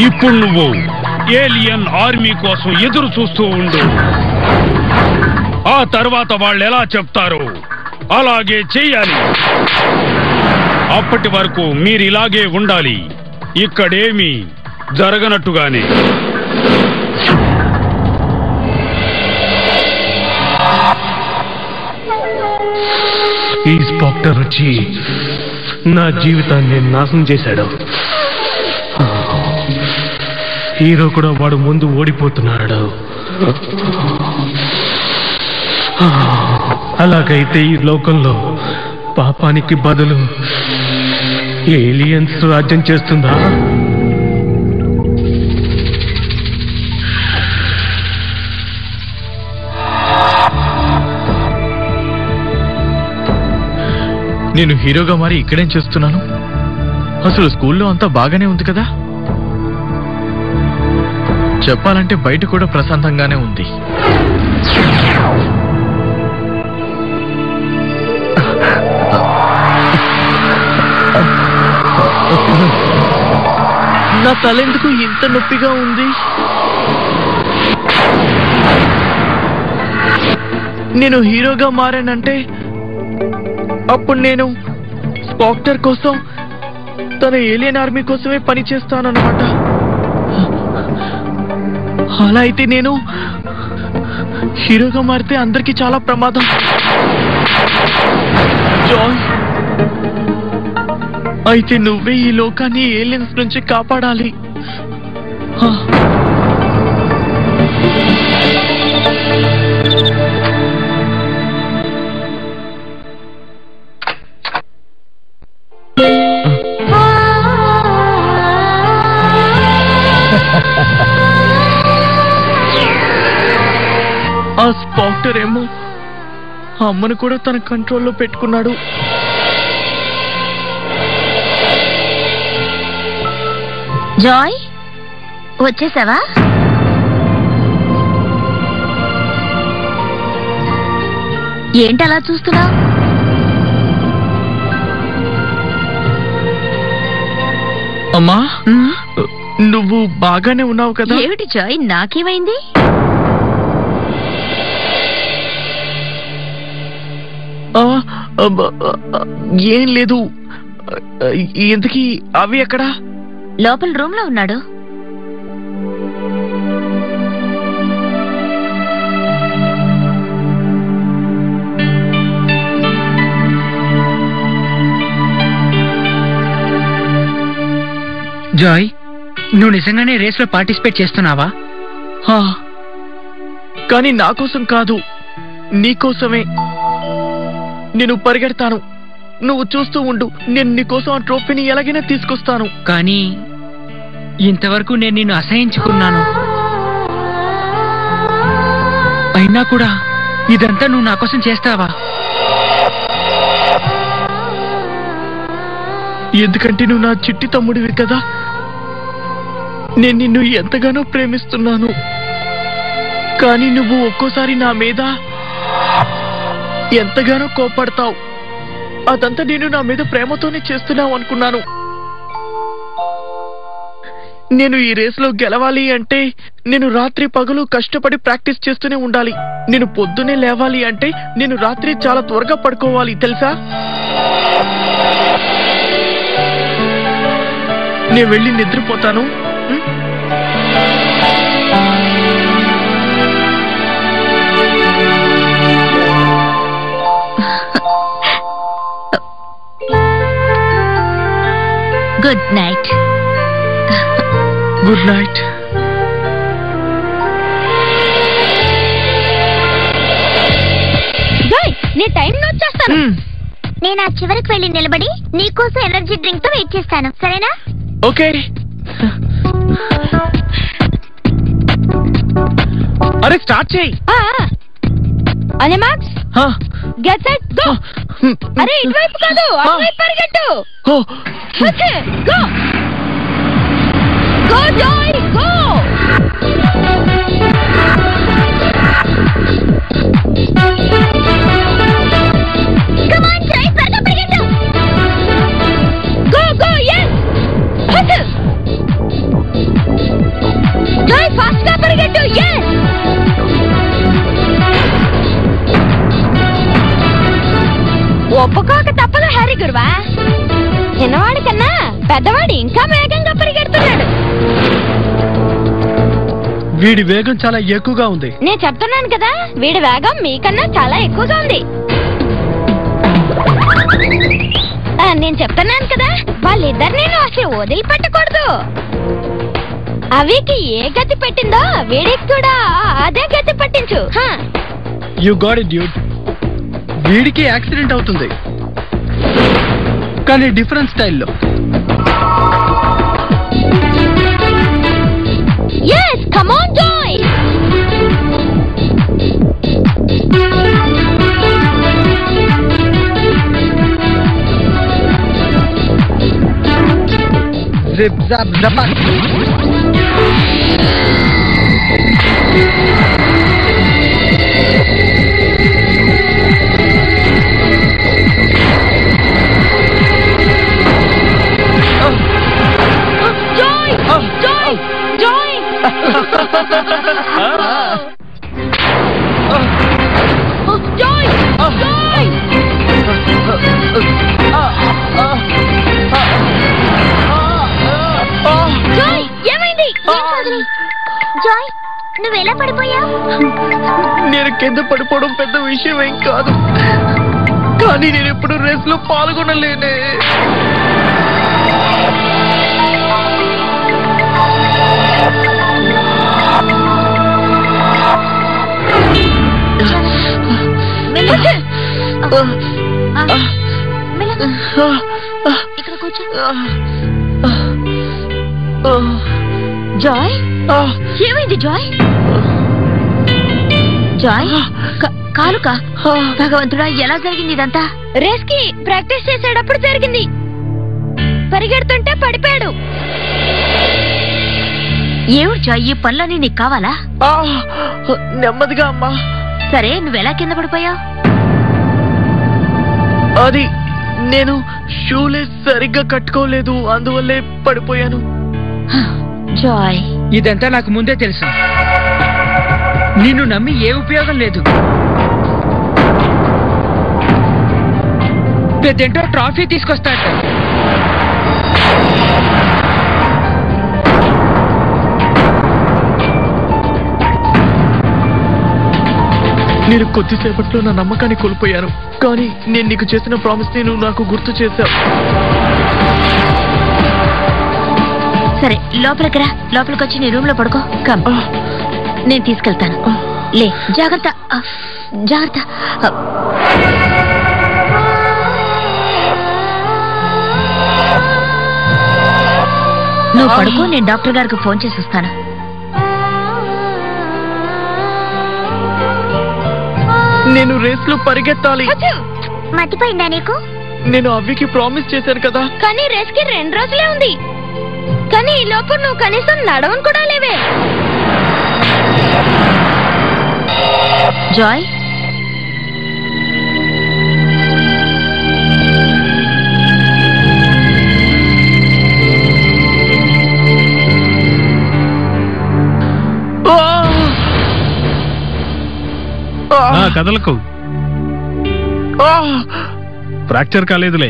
ఇప్పుడు నువ్వు ఏలియన్ ఆర్మీ కోసం ఎదురు చూస్తూ ఉండు. ఆ తర్వాత వాళ్ళు ఎలా చెప్తారో అలాగే చెయ్యాలి. అప్పటి వరకు మీరు ఇలాగే ఉండాలి, ఇక్కడేమీ జరగనట్టుగానే. ఈ స్పాక్టర్ వచ్చి నా జీవితాన్ని నాశనం చేశాడు. హీరో కూడా వాడు ముందు ఓడిపోతున్నాడు. అలాగైతే ఈ లోకంలో పాపానికి బదులు ఏలియన్స్ రాజ్యం చేస్తుందా? నేను హీరోగా మరి ఇక్కడేం చేస్తున్నాను? అసలు స్కూల్లో అంతా బాగానే ఉంది కదా. చెప్పాలంటే బయట కూడా ప్రశాంతంగానే ఉంది. నా తలెందుకు ఇంత నొప్పిగా ఉంది? నేను హీరోగా మారానంటే అప్పుడు నేను స్పాక్టర్ కోసం, తన ఏలియన్ ఆర్మీ కోసమే పని చేస్తానన్నమాట. అలా అయితే నేను హీరోగా మారితే అందరికీ చాలా ప్రమాదం. జాయ్, అయితే నువ్వే ఈ లోకాన్ని ఏలియన్స్ నుంచి కాపాడాలి. ఆ స్పాక్టర్ ఏమో అమ్మను కూడా తన కంట్రోల్లో పెట్టుకున్నాడు. జాయ్, వచ్చేసావా? ఏంటలా చూస్తున్నావు? అమ్మా, నువ్వు బాగానే ఉన్నావు కదా? ఏమిటి జాయ్, నాకేమైంది? ఏం లేదు. ఇంతకీ అవి ఎక్కడా? లోపల రూమ్ లో ఉన్నాడు. జాయ్, నువ్వు నిజంగానే రేస్ లో పార్టిసిపేట్ చేస్తున్నావా? కానీ నా కోసం కాదు, నీకోసమే. నేను పరిగెడతాను, నువ్వు చూస్తూ ఉండు. నేను నీకోసం ఆ ట్రోఫీని ఎలాగైనా తీసుకొస్తాను. కానీ ఇంతవరకు నేను నిన్ను అసహించుకున్నాను. అయినా కూడా ఇదంతా నువ్వు నా కోసం చేస్తావా? ఎందుకంటే నువ్వు నా చిట్టి తమ్ముడివి కదా. నేను నిన్ను ఎంతగానో ప్రేమిస్తున్నాను, కానీ నువ్వు ఒక్కోసారి నా మీద ఎంతగానో కోపడతావు. అదంతా నేను నా మీద ప్రేమతోనే చేస్తున్నావు అనుకున్నాను. నేను ఈ రేస్లో గెలవాలి అంటే నేను రాత్రి పగలు కష్టపడి ప్రాక్టీస్ చేస్తూనే ఉండాలి. నేను పొద్దునే లేవాలి అంటే నేను రాత్రి చాలా త్వరగా పడుకోవాలి, తెలుసా? నేను వెళ్ళి నిద్రపోతాను. Good night. Good night. నీ టైం నోట్ చేస్తాను. నేను ఆ చివరికి వెళ్ళి నిలబడి నీకోసం ఎనర్జీ డ్రింక్ తో వెయిట్ చేస్తాను, సరేనా? ఓకే. అరే స్టార్ట్ చేయి. అనిమాక్స్ గెట్ సెట్ గో. అరే ఇటువైపు కాదు, అటువైపు పరిగెట్టు. Go go Joy go. Come on Joy, త్వరగా పరిగెట్టు. Go go yes. Joy fast గా పరిగెట్టు. yes. ఒప్పుకోక తప్పదు హ్యారీ గురువా. చిన్నవాడి కన్నా పెద్దవాడు ఇంకా వేగంగా పరిగెడుతున్నాడు. వీడి వేగం చాలా ఎక్కువగా ఉంది. నేను చెప్తున్నాను కదా, వీడి వేగం మీకన్నా చాలా ఎక్కువగా ఉంది. నేను చెప్తున్నాను కదా, వాళ్ళిద్దరినీ అసలు వదిలిపెట్టకూడదు. అవికి ఏ గతి పెట్టిందో వీడికి కూడా అదే గతి పట్టించు. You got it dude. వీడికి యాక్సిడెంట్ అవుతుంది, కానీ డిఫరెంట్ స్టైల్లో. yes come on joy. Zip zap zapak. Joy! Joy! Joy! Joy! Joy! Joy ఏమైంది? జాయ్ నువ్వెలా పడిపోయావు? నేను కింద పడిపోవడం పెద్ద విషయం ఏం కాదు, కానీ నేను ఎప్పుడు రేస్ లో పాల్గొనలేనే. ఇక్కడ కూర్చో. జాయ్ ఏమైంది? జాయ్ జాయ్ కాలుకా? భగవంతుడా, ఎలా జరిగింది ఇదంతా? రేస్ కి ప్రాక్టీస్ చేసేటప్పుడు జరిగింది. పరిగెడుతుంటే పడిపోయాడు. ఏమిటి జాయ్, ఈ పనులన్నీ నీకు కావాలా? నెమ్మదిగా అమ్మా. సరే, నువ్వెలా కింద పడిపోయావు? అది నేను షూలేస్ సరిగ్గా కట్టుకోలేదు, అందువల్లే పడిపోయాను. జాయ్ ఇదంతా నాకు ముందే తెలుసు. నిన్ను నమ్మి ఏ ఉపయోగం లేదు. పెద్దేంటో ట్రాఫీ తీసుకొస్తాట. నేను కొద్దిసేపట్లో నా నమ్మకాన్ని కోల్పోయాను, కానీ నేను నీకు చేసిన ప్రామిస్ ని నువ్వు నాకు గుర్తు చేశావు. సరే, లోపలికి రా. లోపలికి వచ్చి నీ రూమ్ లో పడుకో. కమ్, నేను తీసుకెళ్తాను. లే, జాగ్రత్త జాగ్రత్త. నువ్వు పడుకో, నేను డాక్టర్ గారికి ఫోన్ చేసి వస్తాను. నేను రేస్ లో పరిగెత్తాలి. మర్చిపోయిందా నీకు? నేను అవ్వికి ప్రామిస్ చేశాను కదా. కానీ రేస్ కి 2 రోజులే ఉంది. కానీ ఈ లోపు నువ్వు కనీసం నడవను కూడా లేవే. జాయ్, కదలకు. ఫ్రాక్చర్ కాలేదులే,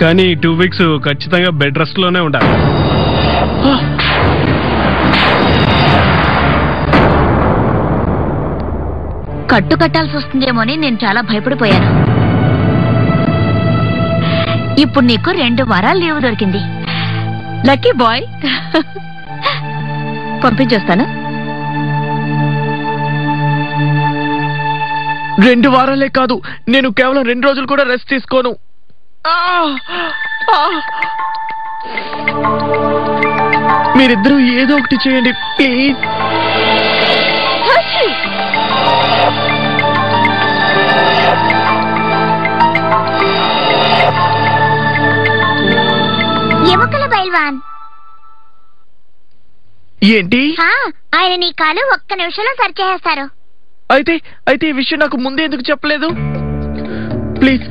కానీ 2 వీక్స్ ఖచ్చితంగా బెడ్ రెస్ట్ లోనే ఉండాలి. కట్టు కట్టాల్సి వస్తుందేమో అని నేను చాలా భయపడిపోయాను. ఇప్పుడు నీకు 2 వారాలు లీవ్ దొరికింది. Lucky boy. పంపించేస్తాను. 2 వారాలే కాదు, నేను కేవలం 2 రోజులు కూడా రెస్ట్ తీసుకోను. మీరిద్దరూ ఏదో ఒకటి చేయండి ప్లీజ్. ఎముకల బైల్వాన్ ఏంటి? ఆయన నీ కాలు 1 నిమిషంలో సరిచేస్తారు. అయితే ఈ విషయం నాకు ముందే ఎందుకు చెప్పలేదు? ప్లీజ్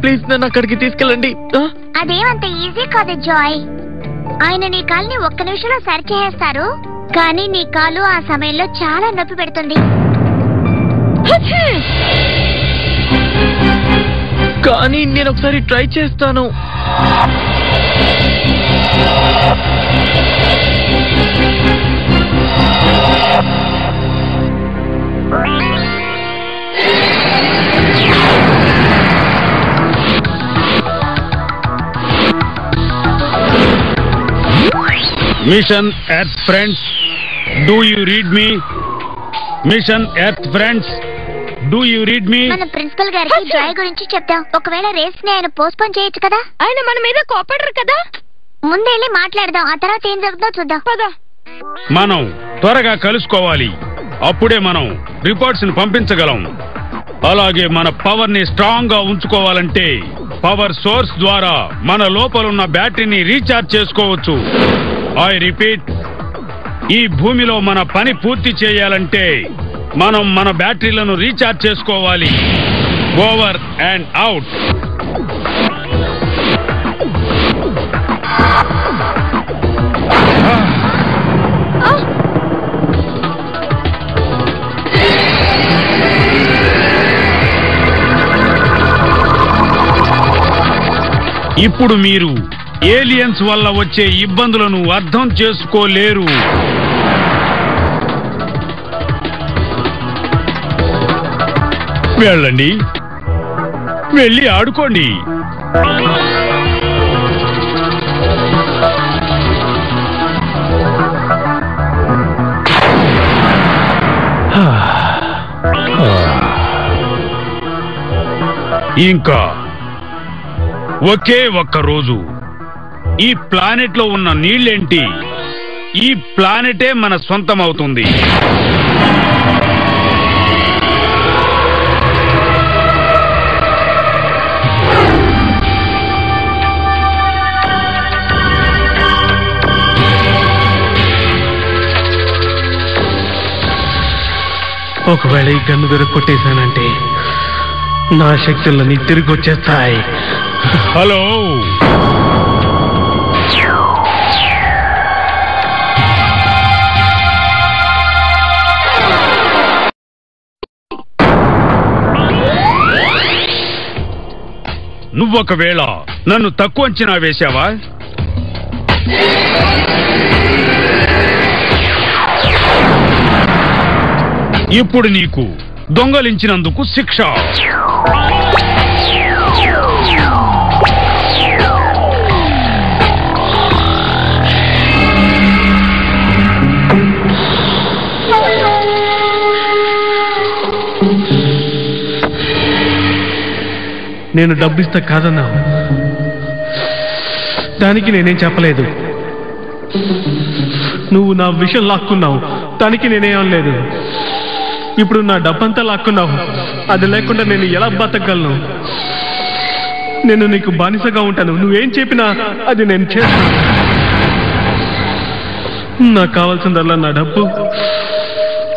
ప్లీజ్ నన్ను అక్కడికి తీసుకెళ్ళండి. అదేమంత ఈజీ కాదు జాయ్. ఆయన నీ కాలుని 1 నిమిషంలో సరిచేస్తారు, కానీ నీ కాలు ఆ సమయంలో చాలా నొప్పి పెడుతుంది. కానీ నేను ఒకసారి ట్రై చేస్తాను. Mission earth friends, do you read me? Mission earth friends, do you read me? మన ప్రిన్సిపల్ గారికి జాయ్ గురించి చెప్దాం. ఒకవేళ రేస్ ని ఆయన పోస్ట్పోన్ చేయొచ్చు కదా. ఆయన మన మీద కోపడరు కదా. ముందెళ్ళి మాట్లాడదాం, ఆ తర్వాత ఏం జరుగుతుందో చూద్దాం. పద. మనం త్వరగా కలుసుకోవాలి, అప్పుడే మనం రిపోర్ట్స్ ని పంపించగలం. అలాగే మన పవర్ ని స్ట్రాంగ్ గా ఉంచుకోవాలంటే పవర్ సోర్స్ ద్వారా మన లోపలున్న బ్యాటరీని రీఛార్జ్ చేసుకోవచ్చు. ఐ రిపీట్, ఈ భూమిలో మన పని పూర్తి చేయాలంటే మనం మన బ్యాటరీలను రీఛార్జ్ చేసుకోవాలి. Over and out. ఇప్పుడు మీరు ఏలియన్స్ వల్ల వచ్చే ఇబ్బందులను అర్థం చేసుకోలేరు. వెళ్ళండి, వెళ్ళి ఆడుకోండి. ఇంకా ఒకే ఒక్క రోజు ఈ ప్లానెట్ లో ఉన్న నీళ్ళేంటి, ఈ ప్లానెటే మన సొంతం అవుతుంది. ఒకవేళ ఈ గన్ను దొరకొట్టేశానంటే నా శక్తులన్నీ తిరిగి వచ్చేస్తాయి. హలో, నువ్వొకవేళ నన్ను తక్కువ అంచనా వేశావా? ఇప్పుడు నీకు దొంగలించినందుకు శిక్ష. నేను డబ్బిస్తా కాదన్నా, దానికి నేనేం చెప్పలేదు. నువ్వు నా విషయం లాక్కున్నావు, దానికి నేనేం లేదు. ఇప్పుడు నా డబ్బంతా లాక్కున్నావు, అది లేకుండా నేను ఎలా బతకగలను? నేను నీకు బానిసగా ఉంటాను. నువ్వేం చెప్పినా అది నేను చేస్తాను. నాకు కావాల్సిందల్లా నా డబ్బు,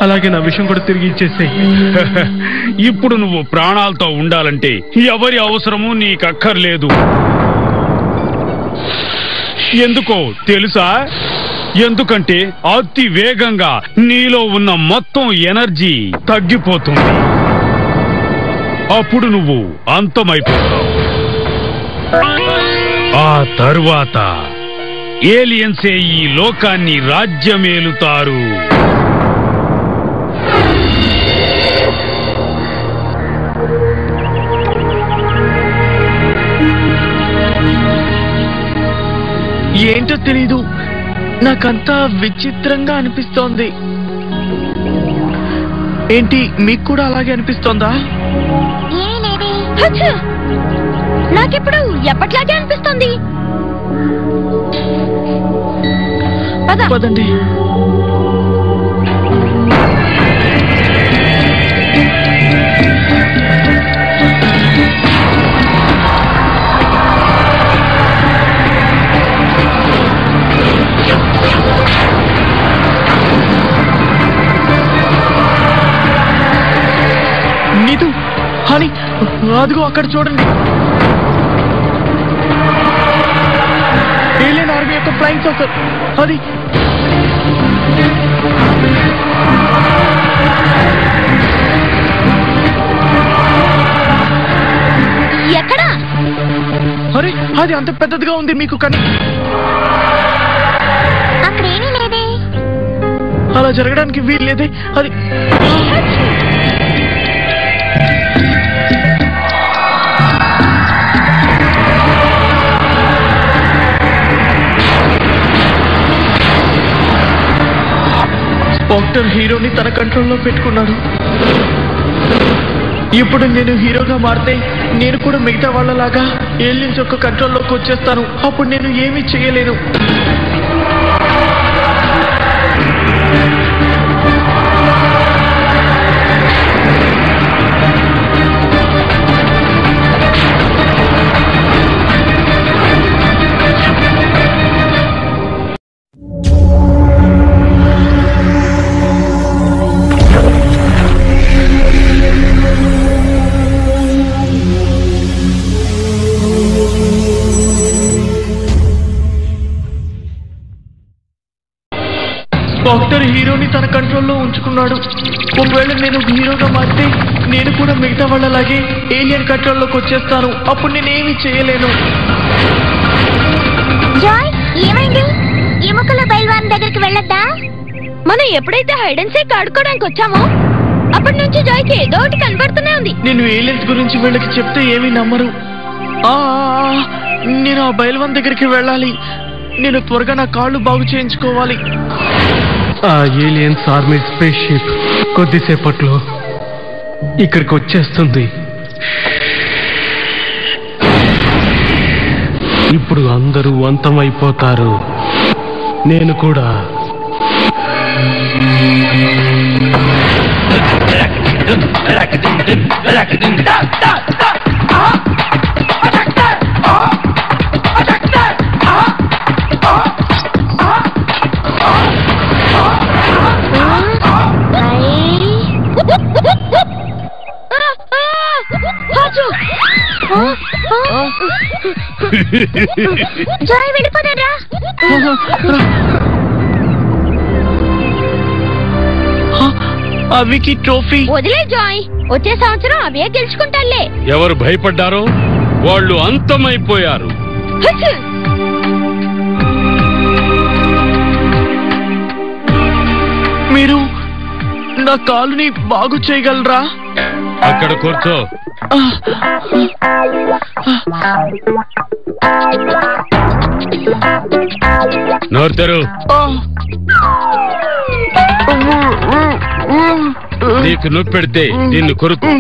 అలాగే నా విషయం కూడా తిరిగి ఇచ్చేసేయ్. ఇప్పుడు నువ్వు ప్రాణాలతో ఉండాలంటే ఎవరి అవసరము నీకు అక్కర్లేదు. ఎందుకో తెలుసా? ఎందుకంటే అతి వేగంగా నీలో ఉన్న మొత్తం ఎనర్జీ తగ్గిపోతుంది. అప్పుడు నువ్వు అంతమైపోతావు. ఆ తరువాత ఏలియన్సే ఈ లోకాన్ని రాజ్యమేలుతారు. ఏంటో తెలీదు, నాకంతా విచిత్రంగా అనిపిస్తోంది. ఏంటి, మీకు కూడా అలాగే అనిపిస్తోందా? నాకెప్పుడు ఎప్పట్లాగే అనిపిస్తుంది. పదండి. నీతు, హనీ, అదిగో అక్కడ చూడండి. ఏలియన్ ఆర్మీ యొక్క ఫ్లైయింగ్ సాసర్ అది. ఎక్కడా? అరే, అది అంత పెద్దదిగా ఉంది మీకు కానీ అక్కడేమీ లేదే. అలా జరగడానికి వీల్లేదే. అది స్పాక్టర్ హీరోని తన కంట్రోల్లో పెట్టుకున్నాడు. ఇప్పుడు నేను హీరోగా మారితే నేను కూడా మిగతా వాళ్ళలాగా ఏలియన్స్ యొక్క కంట్రోల్లోకి వచ్చేస్తాను. అప్పుడు నేను ఏమీ చేయలేను. స్పాక్టర్ హీరోని తన కంట్రోల్లో ఉంచుకున్నాడు. ఒకవేళ నేను హీరోగా మారితే నేను కూడా మిగతా వాళ్ళలాగే ఏలియన్ కంట్రోల్లోకి వచ్చేస్తాను. అప్పుడు నేనేమీ చేయలేను. జాయ్, ఏమైంది? ఎముకల బైల్వాన్ దగ్గరికి వెళ్ళొద్దా? మనం ఎప్పుడైతే హైడ్ అండ్ సీక్ ఆడుకోవడానికి వచ్చామో అప్పటి నుంచి జాయ్కి ఏదో ఒకటి కనబడుతూనే ఉంది. నేను ఏలియన్స్ గురించి వీళ్ళకి చెప్తే ఏమీ నమ్మరు. నేను ఆ బైల్వాన్ దగ్గరికి వెళ్ళాలి. నేను త్వరగా నా కాళ్ళు బాగు చేయించుకోవాలి. ఆ ఏలియన్స్ ఆర్మీ స్పేస్ షిప్ కొద్దిసేపట్లో ఇక్కడికి వచ్చేస్తుంది. ఇప్పుడు అందరూ అంతమైపోతారు. నేను కూడా. జాయ్, వెళ్ళిపోతారా? అవికి ట్రోఫీ వదిలే జాయ్, వచ్చే సంవత్సరం అవే గెలుచుకుంటాలే. ఎవరు భయపడ్డారో వాళ్ళు అంతమైపోయారు. మీరు నా కాలుని బాగు చేయగలరా? అక్కడ కూర్చో. నోరు తెరు. నీకు నొప్పి పెడితే దీన్ని కొరుకు.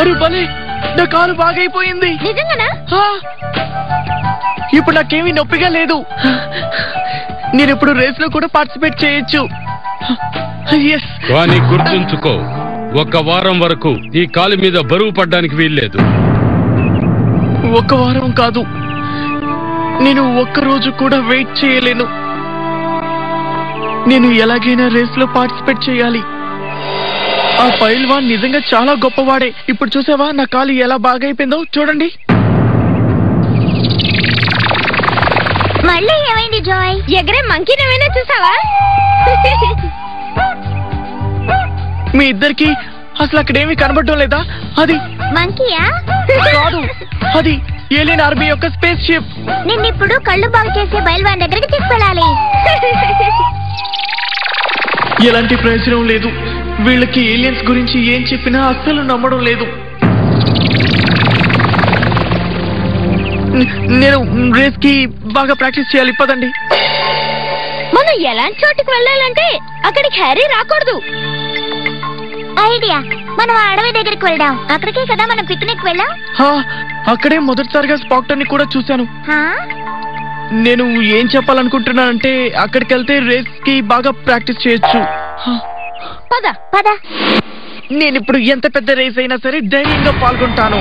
అరే భలే, నా కాలు బాగైపోయింది. నిజంగానా? ఇప్పుడు నాకేమీ నొప్పిగా లేదు. నేను ఇప్పుడు రేస్ లో కూడా పార్టిసిపేట్ చేయొచ్చు. కానీ గుర్తుంచుకో, 1 వారం వరకు ఈ కాలు మీద బరువు పడ్డానికి వీల్లేదు. 1 వారం కాదు, నేను 1 రోజు కూడా వెయిట్ చేయలేను. నేను ఎలాగైనా రేస్ లో పార్టిసిపేట్ చేయాలి. ఆ పైల్వాన్ నిజంగా చాలా గొప్పవాడే. ఇప్పుడు చూసావా నా కాలు ఎలా బాగైపోయిందో? చూడండి. మళ్ళీ ఏమైంది జాయ్? ఎగరే మంకీని ఏమైనా చూసావా? మీ ఇద్దరికి అసలు అక్కడేమీ కనబడటం లేదా? అది మంకీయా? కాదు, అది ఏలియన్ ఆర్మీ యొక్క స్పేస్ షిప్. నిన్నిప్పుడు కళ్ళు బాగు చేసే బయల్వాన్ దగ్గరికి తీసుకెళ్ళాలి. ఎలాంటి ప్రయోజనం లేదు. వీళ్ళకి ఏలియన్స్ గురించి ఏం చెప్పినా అస్సలు నమ్మడం లేదు. నేను రేస్ కి బాగా ప్రాక్టీస్ చేయాలి. పదండి. మనం ఎలాంటి చోటుకి వెళ్ళాలంటే అక్కడికి హ్యారీ రాకూడదు. ఐడియా, మనం అడవి దగ్గరికి వెళ్దాం. అక్కడికే కదా మనం పిక్నిక్ వెళ్ళాం. అక్కడే మొదటిసారిగా స్పాక్టర్ ని కూడా చూశాను. హా? నేను ఏం చెప్పాలనుకుంటున్నానంటే అక్కడికి వెళ్తే రేస్ కి బాగా ప్రాక్టీస్ చేయొచ్చు. పద పద. నేను ఇప్పుడు ఎంత పెద్ద రేస్ అయినా సరే ధైర్యంగా పాల్గొంటాను.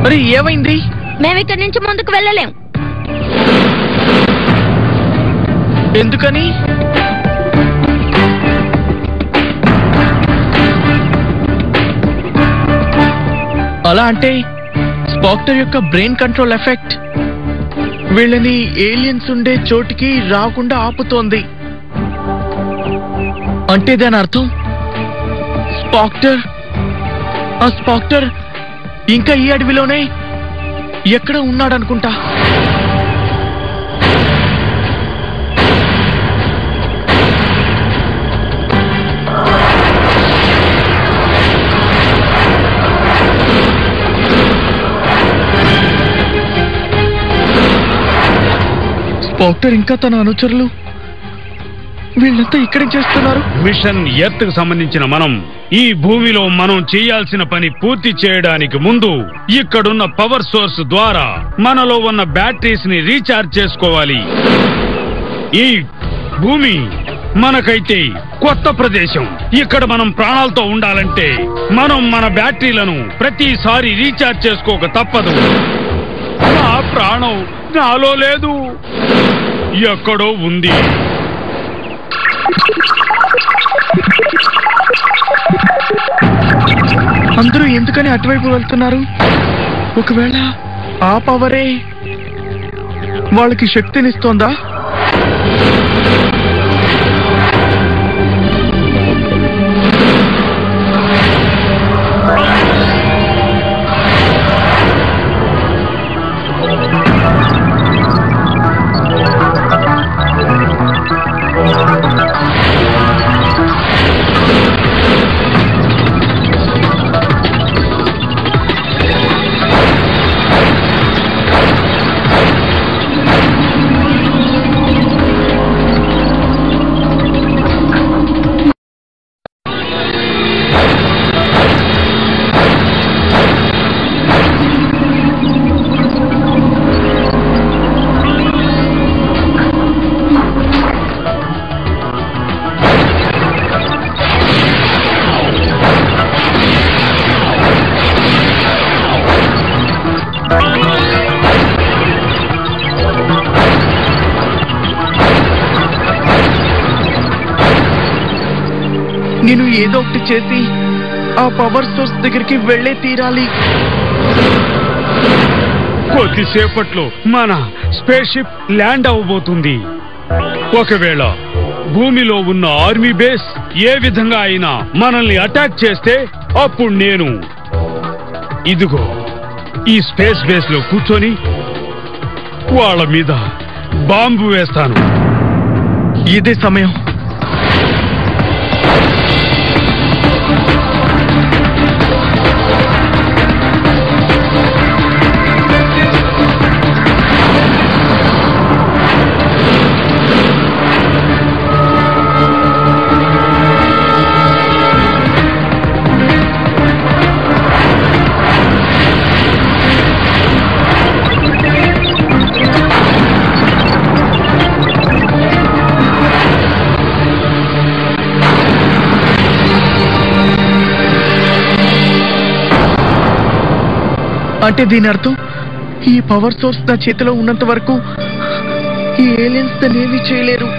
అరే ఏమైంది? మేము ఇక్కడి నుంచి ముందుకు వెళ్ళలేం. ఎందుకని? అలా అంటే స్పాక్టర్ యొక్క బ్రెయిన్ కంట్రోల్ ఎఫెక్ట్ వీళ్ళని ఏలియన్స్ ఉండే చోటికి రాకుండా ఆపుతోంది. అంటే దాని అర్థం స్పాక్టర్ ఇంకా ఈ అడవిలోనే ఎక్కడ ఉన్నాడనుకుంటా. స్పాక్టర్ ఇంకా తన అనుచరులు వీళ్ళంతా ఇక్కడే చేస్తున్నారు. మిషన్ ఎర్త్ కు సంబంధించిన మనం ఈ భూమిలో మనం చేయాల్సిన పని పూర్తి చేయడానికి ముందు ఇక్కడున్న పవర్ సోర్స్ ద్వారా మనలో ఉన్న బ్యాటరీస్ ని రీఛార్జ్ చేసుకోవాలి. ఈ భూమి మనకైతే కొత్త ప్రదేశం. ఇక్కడ మనం ప్రాణాలతో ఉండాలంటే మనం మన బ్యాటరీలను ప్రతిసారి రీఛార్జ్ చేసుకోక తప్పదు. నా ప్రాణం నాలో లేదు, ఎక్కడో ఉంది. అందరూ ఎందుకని అటువైపు వెళ్తున్నారు? ఒకవేళ ఆ పవరే వాళ్ళకి శక్తినిస్తోందా? నేను ఏదో ఒకటి చేసి ఆ పవర్ సోర్స్ దగ్గరికి వెళ్ళే తీరాలి. కొద్దిసేపట్లో మన స్పేస్ షిప్ ల్యాండ్ అవ్వబోతుంది. ఒకవేళ భూమిలో ఉన్న ఆర్మీ బేస్ ఏ విధంగా అయినా మనల్ని అటాక్ చేస్తే అప్పుడు నేను ఇదిగో ఈ స్పేస్ బేస్ లో కూర్చొని వాళ్ళ మీద బాంబు వేస్తాను. ఇదే సమయం. అంటే దీని అర్థం ఈ పవర్ సోర్స్ నా చేతిలో ఉన్నంత వరకు ఈ ఏలియన్స్ దాన్నేమీ చేయలేరు.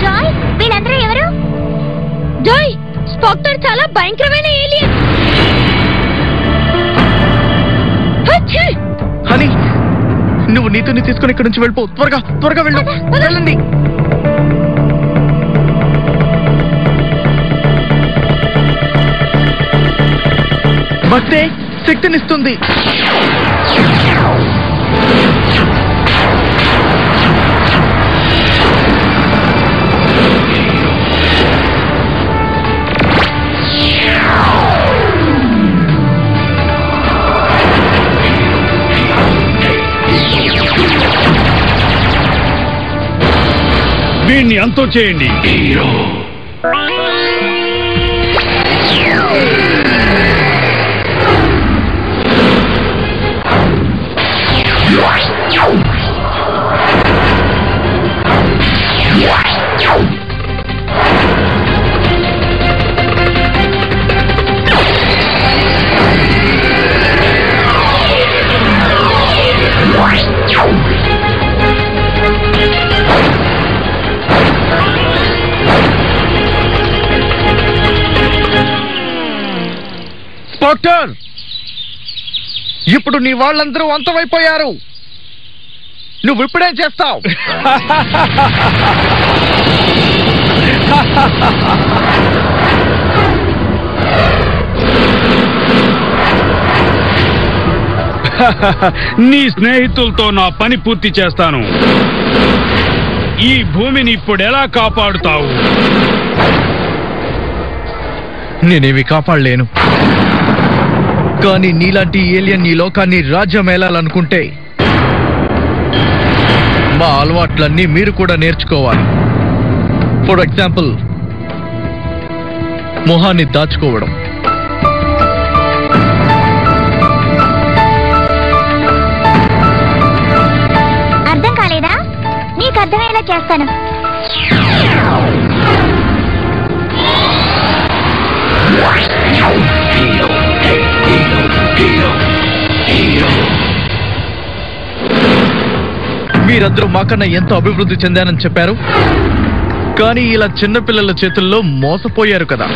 జాయ్, వీళ్ళందరూ ఎవరు? జాయ్, స్పాక్టర్ చాలా భయంకరమైన ఏలియన్. హనీ, నువ్వు నీతుని తీసుకుని ఇక్కడి నుంచి వెళ్ళిపో. త్వరగా త్వరగా వెళ్ళు. వెళ్ళండి. భక్తే శక్తినిస్తుంది. వీణ్ణి అంతం చేయండి. స్పాక్టర్, ఇప్పుడు నీ వాళ్ళందరూ అంతమైపోయారు. నువ్వు ఇప్పుడేం చేస్తావు? నీ స్నేహితులతో నా పని పూర్తి చేస్తాను. ఈ భూమిని ఇప్పుడు ఎలా కాపాడుతావు? నేనేమి కాపాడలేను, కానీ నీలాంటి ఏలియన్ ఈ లోకాన్ని రాజ్యమేలాలనుకుంటే మా అలవాట్లన్నీ మీరు కూడా నేర్చుకోవాలి. ఫర్ ఎగ్జాంపుల్, మొహాన్ని దాచుకోవడం. అర్థం కాలేదా? నీకు అర్థమయ్యేలా చేస్తాను. మీరందరూ మాకన్నా ఎంతో అభివృద్ధి చెందానని చెప్పారు, కానీ ఇలా చిన్నపిల్లల చేతుల్లో మోసపోయారు కదా.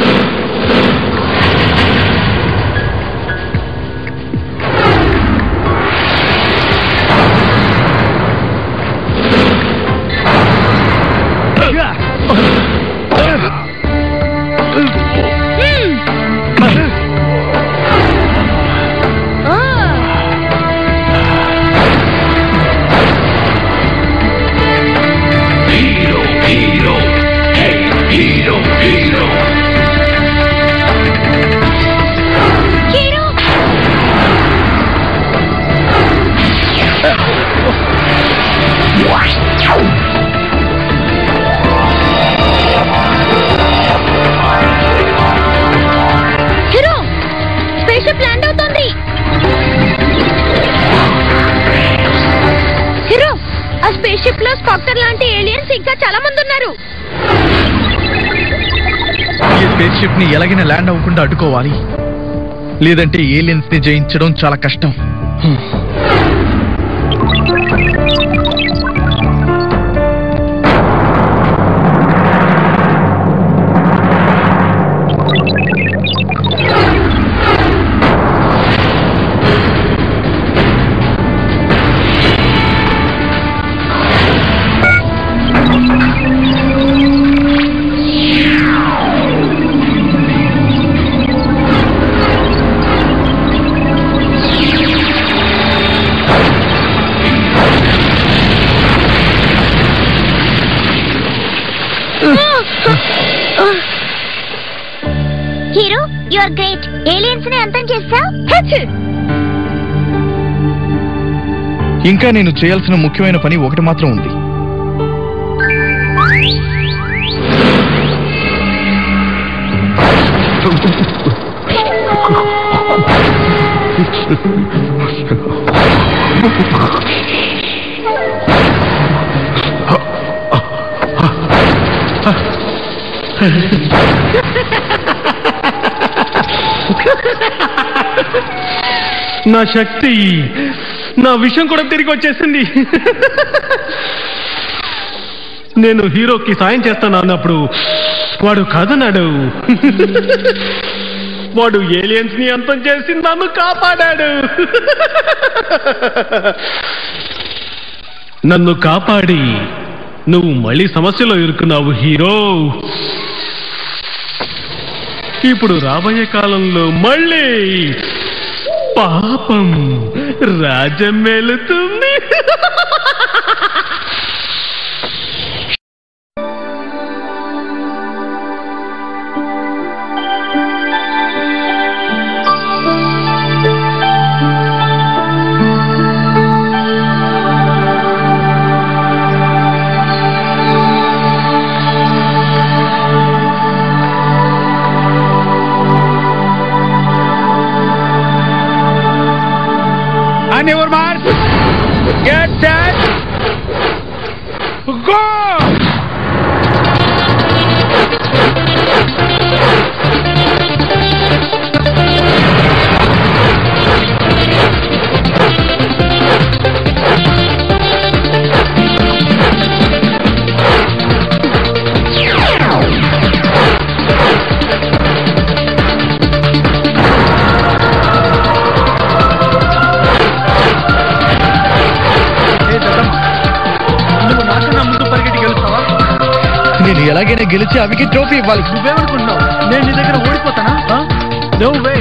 స్పేస్‌షిప్ లో స్పాక్టర్ లాంటి ఏలియన్స్ ఇంకా చాలా మంది ఉన్నారు. ఈ స్పేస్ షిప్ ని ఎలాగైనా ల్యాండ్ అవ్వకుండా అడ్డుకోవాలి, లేదంటే ఏలియన్స్ ని జయించడం చాలా కష్టం. Hero, you are great. Aliens ని అంతం చేస్తావ్. ఇంకా నేను చేయాల్సిన ముఖ్యమైన పని ఒకటి మాత్రం ఉంది. నా శక్తి, నా విషయం కూడా తిరిగి వచ్చేసింది. నేను హీరోకి సాయం చేస్తాను అన్నప్పుడు వాడు కాదన్నాడు. వాడు ఏలియన్స్ ని అంతం చేసి నన్ను కాపాడాడు. నన్ను కాపాడి నువ్వు మళ్ళీ సమస్యలో ఇరుక్కున్నావు హీరో. ఇప్పుడు రాబోయే కాలంలో మళ్ళీ పాపం రాజ్యం మేలుతుంది. On your mark, get set, go! నేను ఎలాగైనా గెలిచి అవికి ట్రోఫీ ఇవ్వాలి. నువ్వేమనుకుంటున్నావు? నేను నీ దగ్గర ఓడిపోతానా? No way.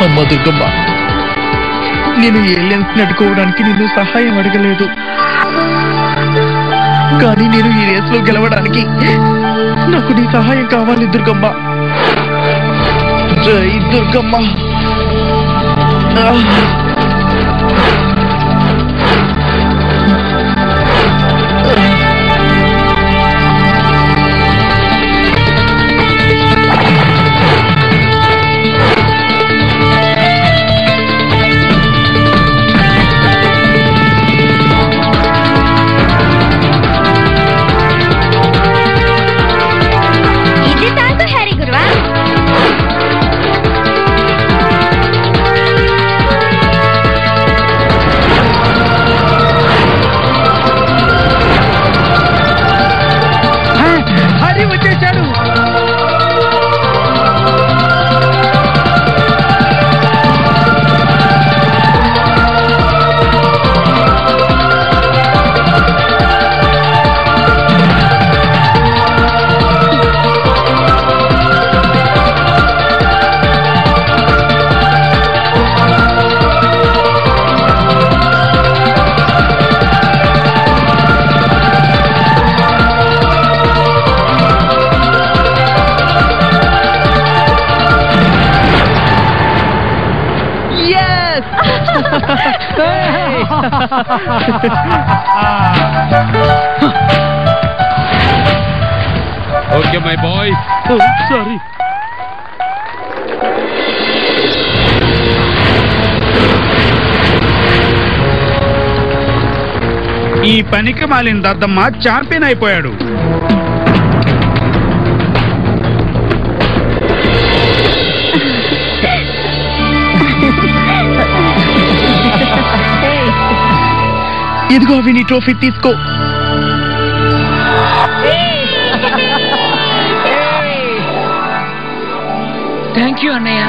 అమ్మ దుర్గమ్మ, నేను ఏలియన్స్ నడుకోవడానికి నిన్ను సహాయం అడగలేదు, కానీ నేను ఈ రేస్ లో గెలవడానికి నాకు నీ సహాయం కావాలి దుర్గమ్మ. జై Durgamma. Okay, my boy. Oh, sorry. ఈ పనికి మాలిన దద్దమ్మ ఛాంపియన్ అయిపోయాడు. ఇదిగో అవి నీ ట్రోఫీ తీసుకో. థ్యాంక్ యూ అన్నయ్య